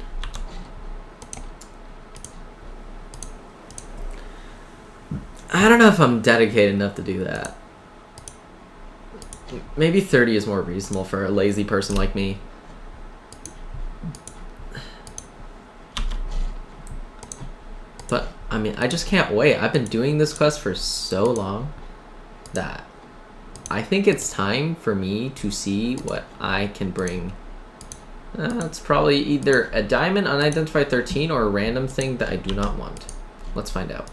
I don't know if I'm dedicated enough to do that. Maybe 30 is more reasonable for a lazy person like me. But, I mean, I just can't wait. I've been doing this quest for so long that I think it's time for me to see what I can bring. It's probably either a diamond unidentified 13 or a random thing that I do not want. Let's find out.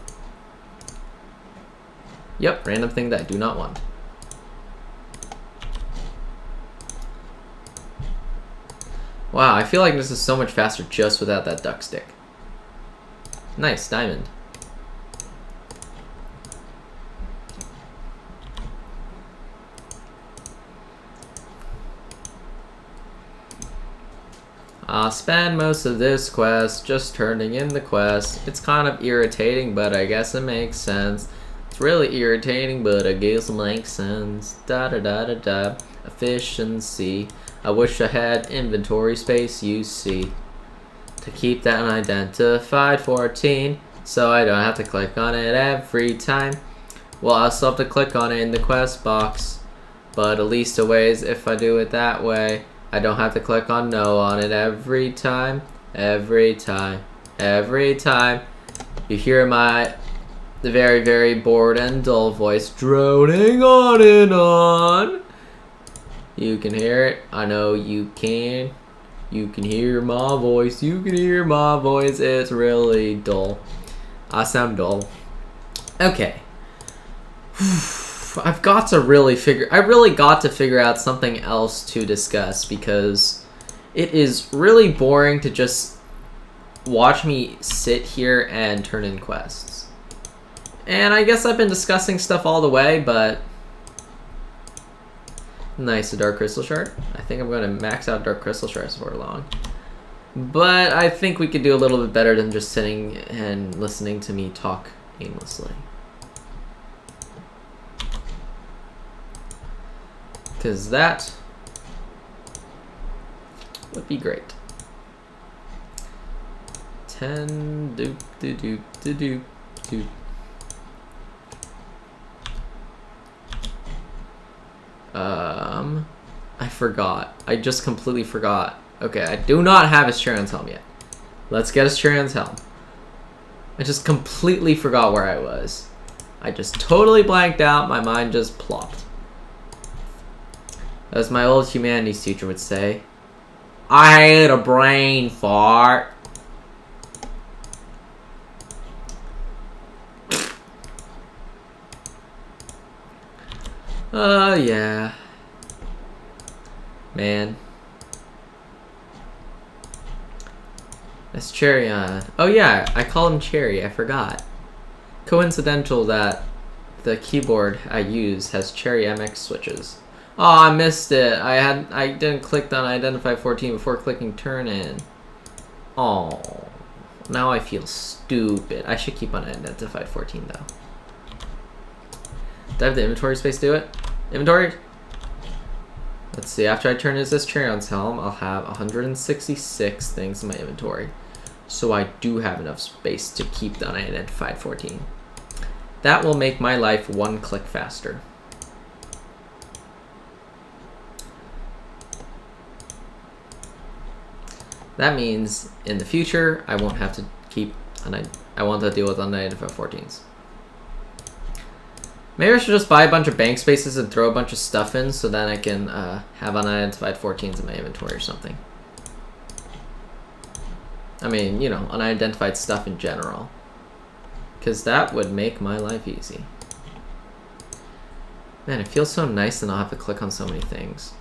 Yep, random thing that I do not want. Wow, I feel like this is so much faster just without that duck stick. Nice, diamond. I'll spend most of this quest just turning in the quest. It's kind of irritating, but I guess it makes sense. It's really irritating, but I guess it makes sense. Da da da da da. Efficiency. I wish I had inventory space, you see. To keep that unidentified 14, so I don't have to click on it every time. Well, I'll still have to click on it in the quest box. But at least a ways if I do it that way, I don't have to click on no on it every time. Every time. Every time. You hear the very, very bored and dull voice droning on and on. You can hear it. I know you can. You can hear my voice. You can hear my voice. It's really dull. I sound dull. Okay. I really got to figure out something else to discuss, because it is really boring to just watch me sit here and turn in quests. And I guess I've been discussing stuff all the way, but nice, a dark crystal shard. I think I'm going to max out dark crystal shards for long. But I think we could do a little bit better than just sitting and listening to me talk aimlessly. Because that would be great. 10 doop doop doop doop doop. I forgot. I just completely forgot. Okay, I do not have his Charon's helm yet. Let's get his Charon's helm. I just completely forgot where I was. I just totally blanked out. My mind just plopped. As my old humanities teacher would say, I had a brain fart. Oh, yeah. Man. That's Cherry on. Oh yeah, I call him Cherry. I forgot. Coincidental that the keyboard I use has Cherry MX switches. Oh, I missed it. I didn't click on Identify 14 before clicking Turn In. Oh, now I feel stupid. I should keep on Identified 14 though. Do I have the inventory space to do it? Inventory? Let's see, after I turn this Cherry on's helm, I'll have 166 things in my inventory. So I do have enough space to keep the unidentified 14. That will make my life one click faster. That means in the future, I won't have to keep, I won't have to deal with unidentified 14s. Maybe I should just buy a bunch of bank spaces and throw a bunch of stuff in so that I can have unidentified 14s in my inventory or something. I mean, you know, unidentified stuff in general. Because that would make my life easy. Man, it feels so nice to not have to click on so many things.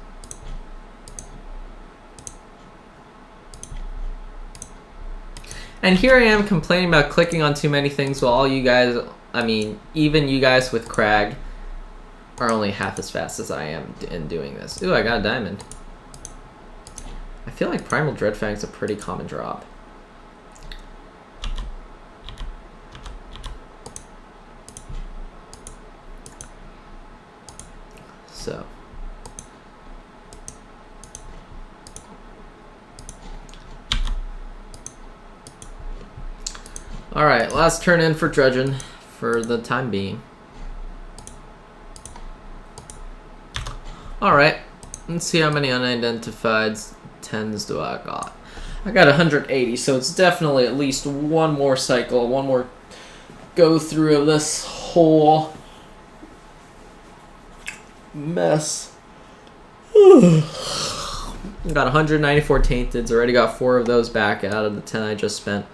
And here I am complaining about clicking on too many things while all you guys, I mean, even you guys with Crag are only half as fast as I am in doing this. Ooh, I got a diamond. I feel like Primal Dreadfang's a pretty common drop. So. Alright, last turn in for Drudgen for the time being. Alright, let's see how many unidentified 10s do I got. I got 180, so it's definitely at least one more cycle, one more go through of this whole mess. Got 194 tainteds, already got 4 of those back out of the 10 I just spent.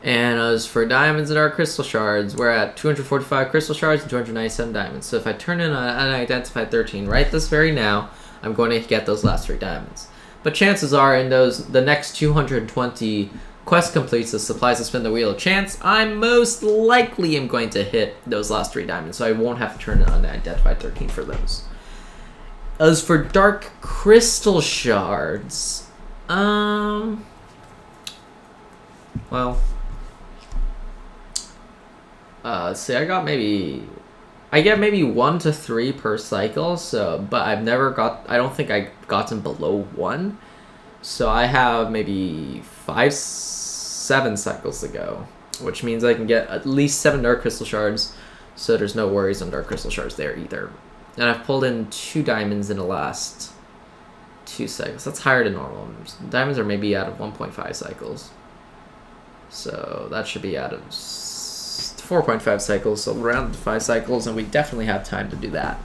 And as for diamonds and our crystal shards, we're at 245 crystal shards and 297 diamonds. So if I turn in an unidentified 13 right this very now, I'm going to get those last 3 diamonds. But chances are in the next 220 quest completes, the supplies to spin the wheel of chance, I most likely am going to hit those last 3 diamonds. So I won't have to turn in unidentified 13 for those. As for dark crystal shards, well, let's see, I get maybe 1 to 3 per cycle, so, but I don't think I've gotten below 1. So I have maybe 7 cycles to go, which means I can get at least 7 dark crystal shards, so there's no worries on dark crystal shards there either. And I've pulled in 2 diamonds in the last 2 cycles. That's higher than normal. Diamonds are maybe out of 1.5 cycles. So that should be out of 4.5 cycles, so around 5 cycles, and we definitely have time to do that.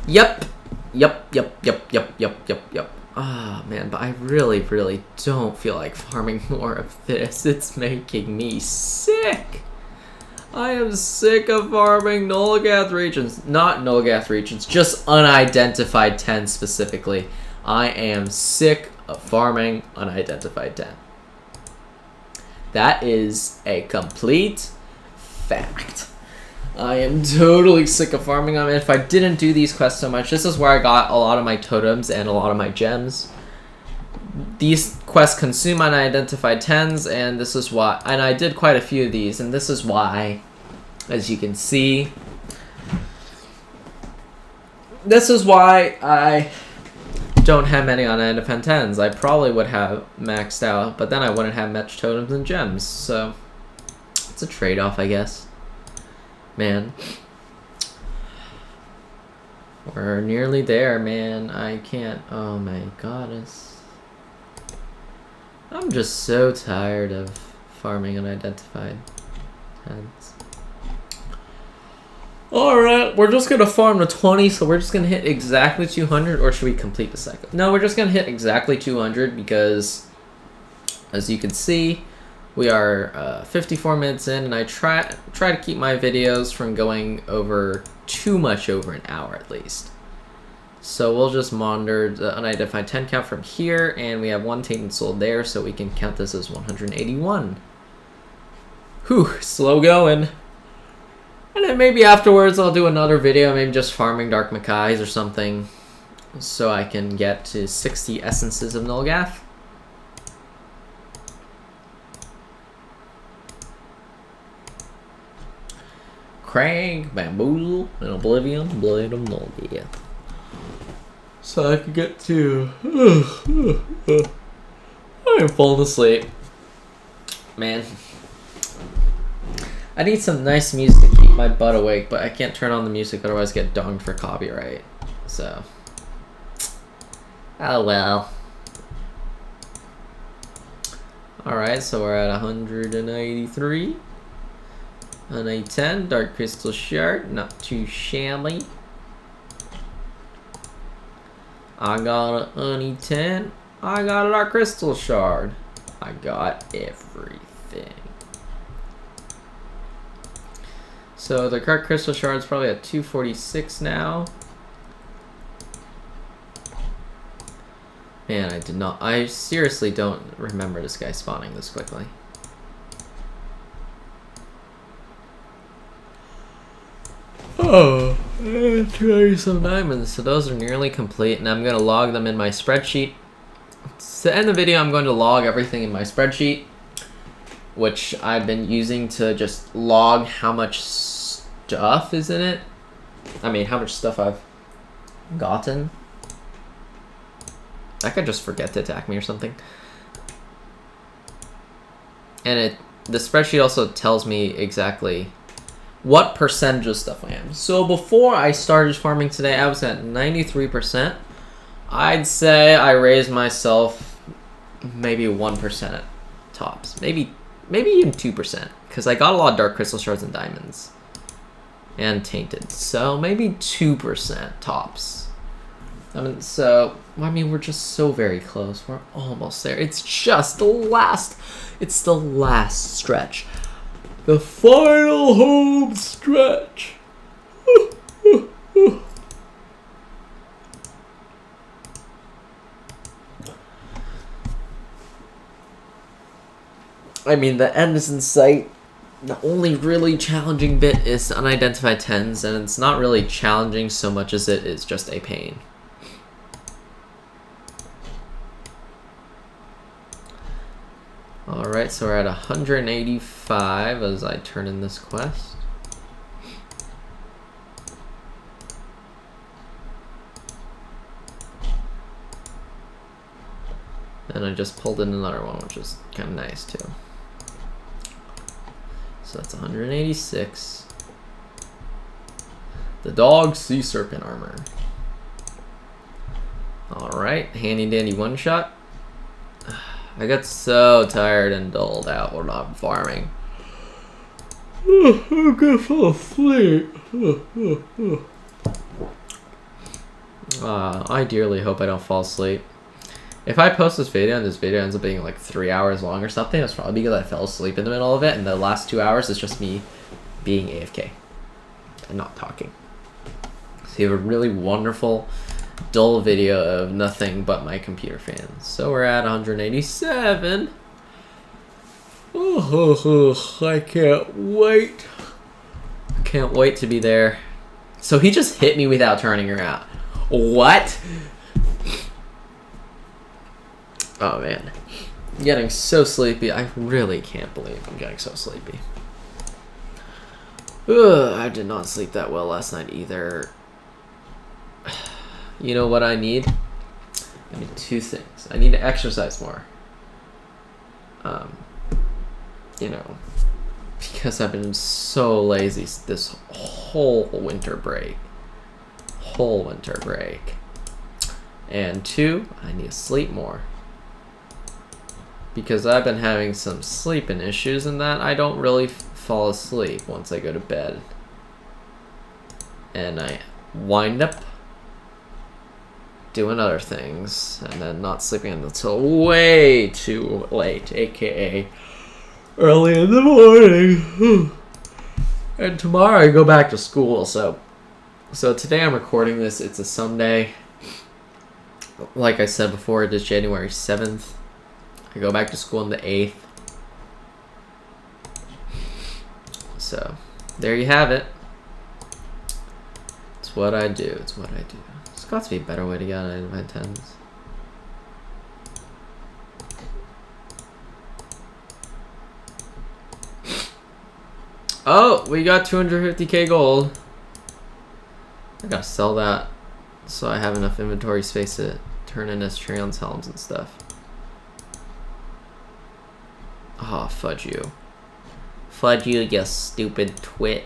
Yep. Ah, man, but I really, really don't feel like farming more of this. It's making me sick. I am sick of farming Nulgath Reagents. Not Nulgath Reagents, just unidentified 10 specifically. I am sick of farming unidentified 10. That is a complete fact. I am totally sick of farming them. If I didn't do these quests so much, this is where I got a lot of my totems and a lot of my gems. These quests consume unidentified 10s, and this is why, and I did quite a few of these, and this is why, as you can see, this is why I don't have many unidentified 10s. I probably would have maxed out, but then I wouldn't have much totems and gems, so it's a trade-off, I guess. Man. We're nearly there, man. I can't. Oh my goddess. I'm just so tired of farming unidentified 10s. Alright, we're just gonna farm to 20, so we're just gonna hit exactly 200, or should we complete the cycle? No, we're just gonna hit exactly 200 because, as you can see, we are 54 minutes in, and I try to keep my videos from going over too much over an hour at least. So we'll just monitor the unidentified 10 count from here, and we have 1 tainted soul there, so we can count this as 181. Whew, slow going. And then maybe afterwards I'll do another video, maybe just farming Dark Macais or something, so I can get to 60 essences of Nulgath. Crag, Bamboozle, and Oblivion, Blade of Nulgath. So I can get to... I'm falling asleep. Man. I need some nice music to keep my butt awake, but I can't turn on the music, otherwise get donged for copyright. So... oh well. Alright, so we're at 183. An A10, Dark Crystal Shard, not too shabby. I got an E10, I got a Dark Crystal Shard. I got everything. So the Dark Crystal Shard is probably at 246 now. Man, I seriously don't remember this guy spawning this quickly. Oh, 20 some diamonds, so those are nearly complete, and I'm going to log them in my spreadsheet. To end the video, I'm going to log everything in my spreadsheet, which I've been using to just log how much stuff is in it. I mean, how much stuff I've gotten. I could just forget to attack me or something. And the spreadsheet also tells me exactly what percentage of stuff I am. So before I started farming today, I was at 93%. I'd say I raised myself maybe 1% at tops. Maybe even 2. Because I got a lot of Dark Crystal Shards and Diamonds. And Tainted. So maybe 2% tops. I mean, we're just so very close. We're almost there. It's just the last stretch. The final home stretch. I mean, the end is in sight. The only really challenging bit is unidentified 10s, and it's not really challenging so much as it is just a pain. Alright, so we're at 185 as I turn in this quest. And I just pulled in another one, which is kind of nice too. So that's 186. The dog sea serpent armor. Alright, handy dandy one shot. I got so tired and dulled out when I'm farming. I'm gonna fall asleep. I dearly hope I don't fall asleep. If I post this video and this video ends up being like 3 hours long or something, it's probably because I fell asleep in the middle of it, and the last 2 hours is just me being AFK and not talking. So you have a really wonderful dull video of nothing but my computer fans. So we're at 187. I can't wait. I can't wait to be there. So he just hit me without turning around. What? Oh man. I'm getting so sleepy. I really can't believe I'm getting so sleepy. Ugh, I did not sleep that well last night either. You know what I need? I need 2 things. I need to exercise more. You know, because I've been so lazy this whole winter break. And 2, I need to sleep more. Because I've been having some sleeping issues, and that I don't really fall asleep once I go to bed. And I wind up doing other things, and then not sleeping until way too late, aka early in the morning. And tomorrow I go back to school, so today I'm recording this, it's a Sunday. like I said before, it is January 7th. I go back to school on the 8th. So, there you have it. It's what I do. It's what I do. There's got to be a better way to get unidentified tens. Oh, we got 250k gold. I gotta sell that so I have enough inventory space to turn in Estrion's helms and stuff. Oh, fudge you. Fudge you, you stupid twit.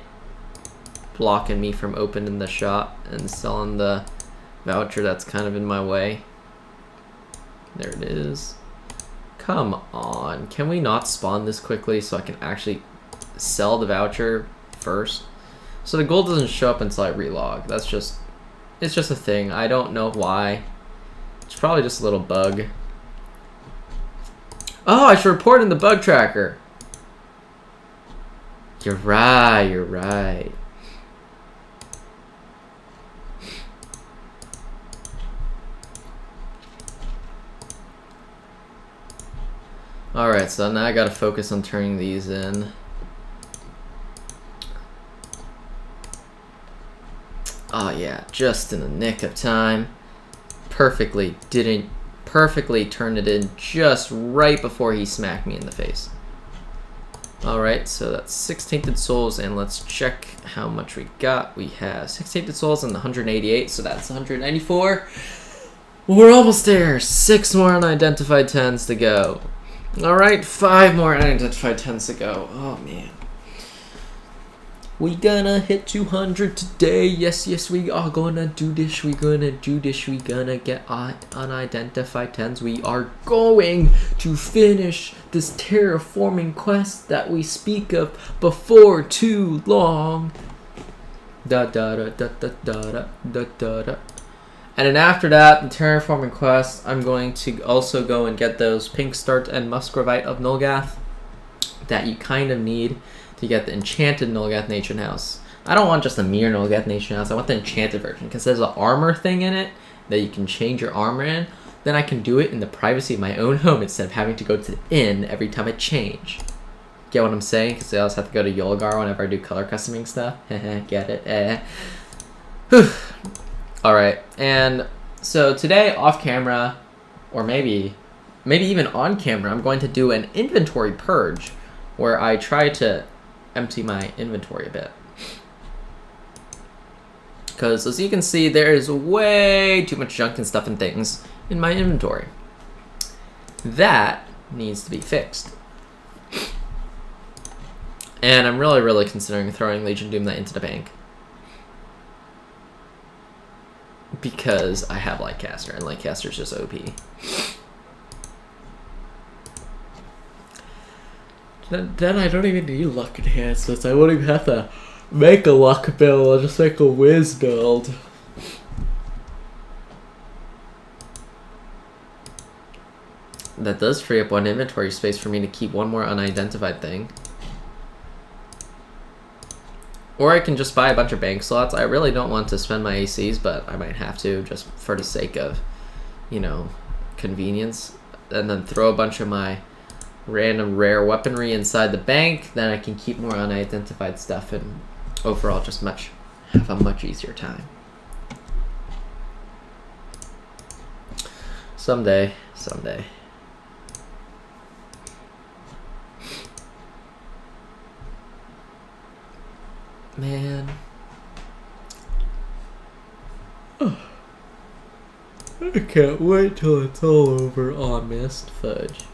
Blocking me from opening the shop and selling the voucher that's kind of in my way. There it is. Come on. Can we not spawn this quickly so I can actually sell the voucher first? So the gold doesn't show up until I relog. That's just, it's just a thing. I don't know why. It's probably just a little bug. Oh, I should report in the bug tracker. You're right, you're right. Alright, so now I gotta focus on turning these in. Oh yeah, just in the nick of time. Perfectly turned it in just right before he smacked me in the face. Alright, so that's 6 tainted souls, and let's check how much we got. We have 6 tainted souls and 188, so that's 194. We're almost there. 6 more unidentified 10s to go. Alright, 5 more unidentified 10s to go. Oh man. We gonna hit 200 today. Yes, yes, we are gonna do this. We gonna do this. We gonna get unidentified 10s. We are going to finish this terraforming quest that we speak of before too long. Da da da da da da da da da. And then after that, the terraforming quest, I'm going to also go and get those Pink Start and Muscovite of Nulgath that you kind of need to get the enchanted Nulgath Nation House. I don't want just a mere Nulgath Nation House. I want the enchanted version because there's an armor thing in it that you can change your armor in. Then I can do it in the privacy of my own home instead of having to go to the inn every time I change. Get what I'm saying? Because I also have to go to Yolgar whenever I do color customing stuff. Get it? Whew. Alright, and so today off camera, or maybe even on camera, I'm going to do an inventory purge where I try to empty my inventory a bit. Because as you can see, there is way too much junk and stuff and things in my inventory. That needs to be fixed. And I'm really considering throwing Legion Doom that into the bank. Because I have Lightcaster, and Lightcaster's just OP. Then I don't even need luck enhancements. I won't even have to make a luck build. I'll just make a whiz build. That does free up 1 inventory space for me to keep 1 more unidentified thing. Or I can just buy a bunch of bank slots. I really don't want to spend my ACs, but I might have to just for the sake of, you know, convenience. And then throw a bunch of my random rare weaponry inside the bank. Then I can keep more unidentified stuff and overall just have a much easier time. Someday. Man. Oh. I can't wait till it's all over. Aw, missed fudge.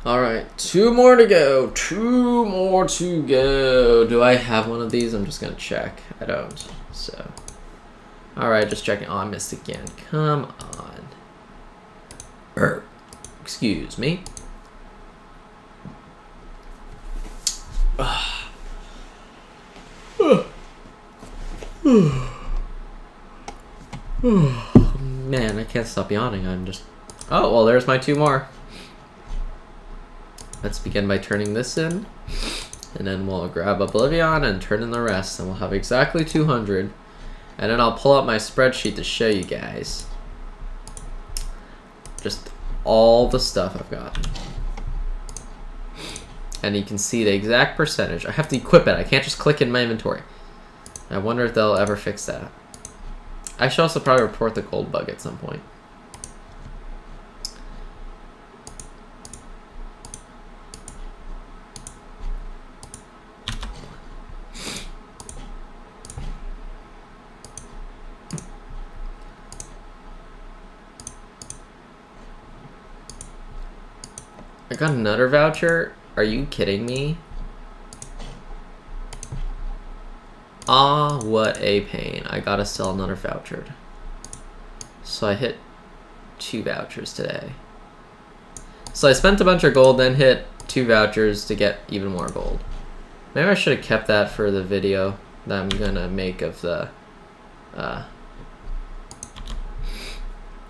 Alright, 2 more to go. 2 more to go. Do I have one of these? I'm just gonna check. I don't. So. Alright, just checking. Oh, I missed again. Come on. Excuse me. Man, I can't stop yawning. I'm just... Oh, well, there's my 2 more. Let's begin by turning this in. And then we'll grab Oblivion and turn in the rest, and we'll have exactly 200. And then I'll pull up my spreadsheet to show you guys just all the stuff I've gotten. And you can see the exact percentage. I have to equip it. I can't just click in my inventory. I wonder if they'll ever fix that. I should also probably report the gold bug at some point. I got another voucher? Are you kidding me? Ah, what a pain. I gotta sell another voucher. So I hit 2 vouchers today. So I spent a bunch of gold, then hit 2 vouchers to get even more gold. Maybe I should have kept that for the video that I'm gonna make of the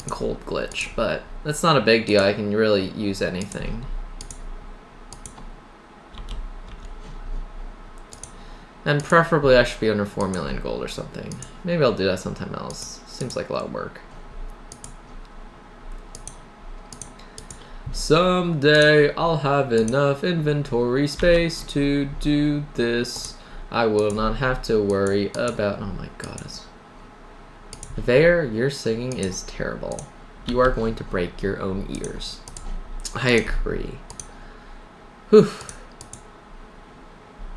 gold glitch, but that's not a big deal. I can really use anything. And preferably I should be under 4 million gold or something. Maybe I'll do that sometime else. Seems like a lot of work. Someday I'll have enough inventory space to do this. I will not have to worry about... Oh my goddess. There, your singing is terrible. You are going to break your own ears. I agree. Whew.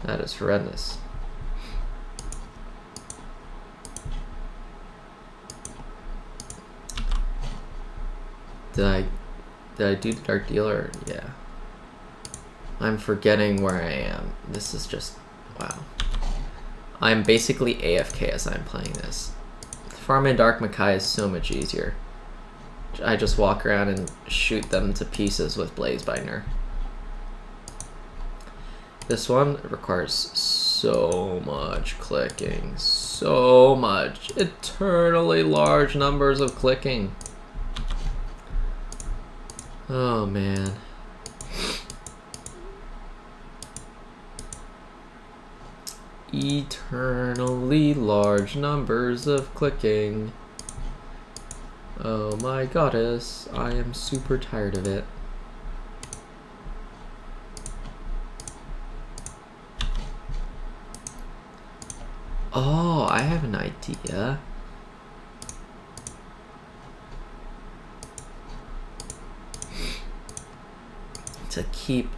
That is horrendous. Did I do the Dark Dealer? Yeah. I'm forgetting where I am. This is just... wow. I'm basically AFK as I'm playing this. Farming Dark Makai is so much easier. I just walk around and shoot them to pieces with Blazebinder. This one requires so much clicking. So much. Eternally large numbers of clicking. Oh man. Eternally large numbers of clicking. Oh my goddess, I am super tired of it. Oh, I have an idea. To keep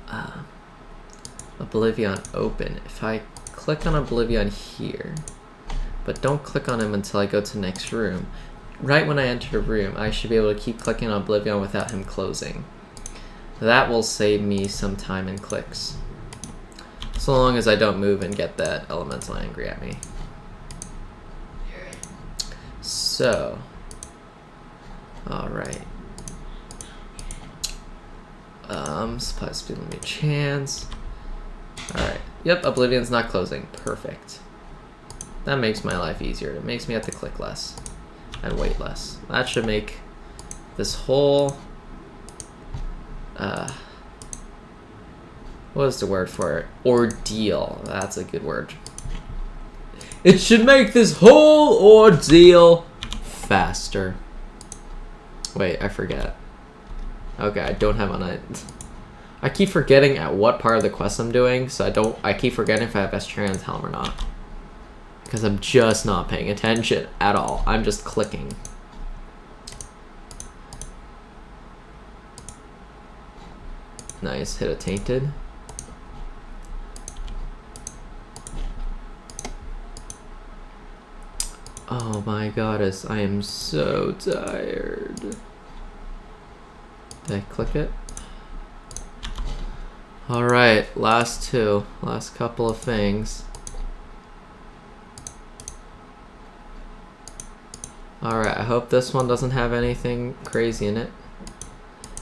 Oblivion open, if I click on Oblivion here, but don't click on him until I go to next room. Right when I enter the room, I should be able to keep clicking on Oblivion without him closing. That will save me some time and clicks. So long as I don't move and get that elemental angry at me. So, alright. Supply speed limit chance. Alright. Yep, Oblivion's not closing. Perfect. That makes my life easier. It makes me have to click less and wait less. That should make this whole what is the word for it? Ordeal. That's a good word. It should make this whole ordeal faster. Wait, I forget. Okay, I don't have on it. I keep forgetting at what part of the quest I'm doing, so I keep forgetting if I have Estrian's Helm or not. Because I'm just not paying attention at all. I'm just clicking. Nice, hit a tainted. Oh my goddess, I am so tired. Did I click it? Alright, last couple of things. Alright, I hope this one doesn't have anything crazy in it,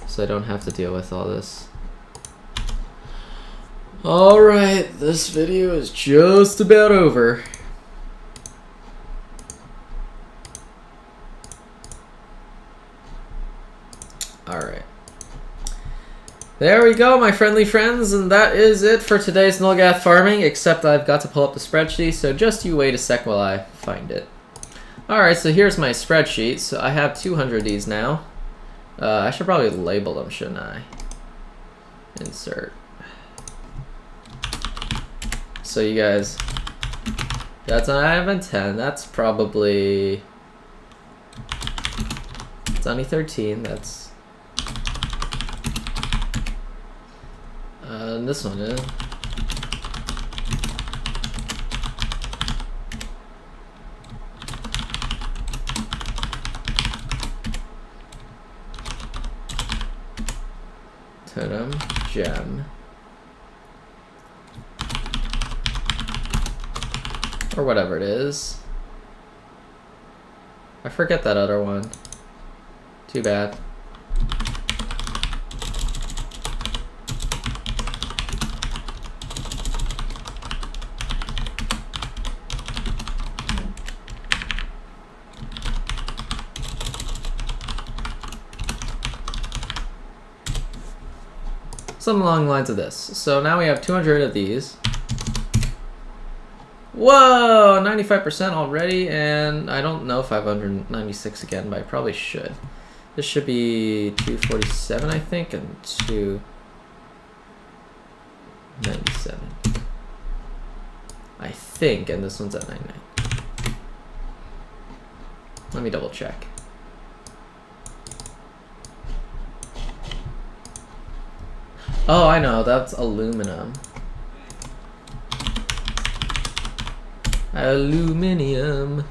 so I don't have to deal with all this. Alright, this video is just about over. Alright. There we go, my friendly friends, and that is it for today's Nulgath farming, except I've got to pull up the spreadsheet, so just you wait a sec while I find it. Alright, so here's my spreadsheet. So I have 200 of these now. I should probably label them, shouldn't I? Insert. So you guys, that's an item and 10. That's probably... It's only 13. That's... this one is... Totem, gem. Or whatever it is. I forget that other one. Too bad. Something along the lines of this. So now we have 200 of these. Whoa, 95% already, and I don't know if I have 196 again, but I probably should. This should be 247, I think, and 297. I think, and this one's at 99. Let me double check. Oh, I know, that's aluminum. Aluminium.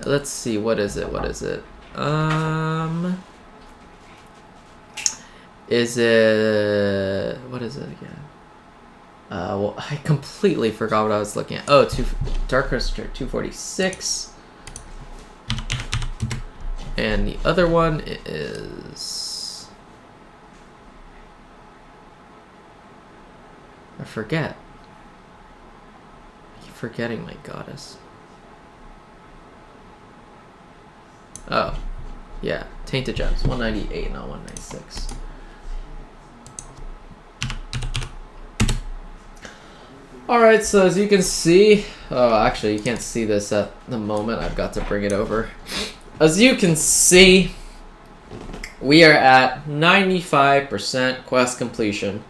Let's see, what is it? What is it? Is it... What is it again? Well, I completely forgot what I was looking at. Oh, Dark Crystal 246. And the other one is... I forget. I keep forgetting my goddess. Oh, yeah. Tainted Gems. 198, not 196. Alright, so as you can see... Oh, actually, you can't see this at the moment. I've got to bring it over. As you can see, we are at 95% quest completion.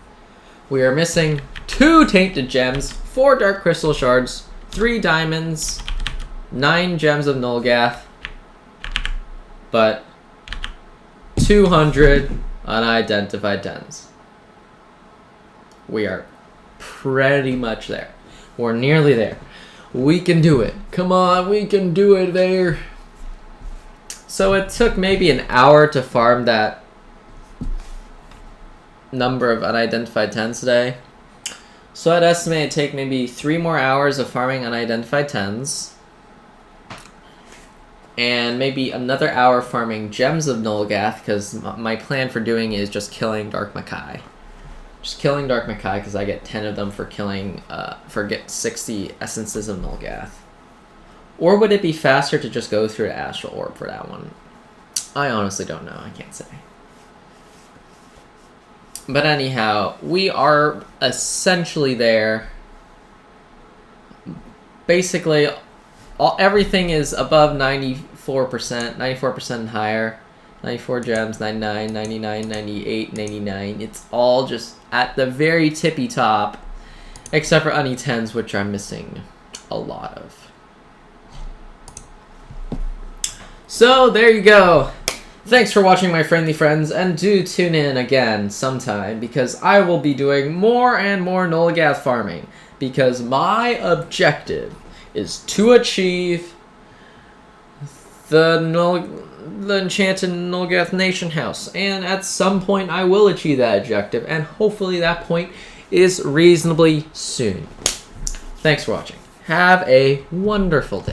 We are missing 2 Tainted Gems, 4 Dark Crystal Shards, 3 Diamonds, 9 Gems of Nulgath, but 200 unidentified 10s. We are pretty much there. We're nearly there. We can do it. Come on, we can do it there. So it took maybe an hour to farm that number of unidentified 10s today. So I'd estimate it'd take maybe 3 more hours of farming unidentified 10s. And maybe another hour farming Gems of Nulgath, because my plan for doing is just killing Dark Makai. Just killing Dark Makai, because I get 10 of them for killing, get 60 Essences of Nulgath. Or would it be faster to just go through the Astral Orb for that one? I honestly don't know. I can't say. But anyhow, we are essentially there. Basically, everything is above 94%, 94% and higher. 94 gems, 99, 99, 98, 99. It's all just at the very tippy top. Except for Uni 10s, which I'm missing a lot of. So, there you go. Thanks for watching, my friendly friends, and do tune in again sometime, because I will be doing more and more Nulgath farming, because my objective is to achieve the Enchanted Nulgath Nation House, and at some point I will achieve that objective, and hopefully that point is reasonably soon. Thanks for watching. Have a wonderful day.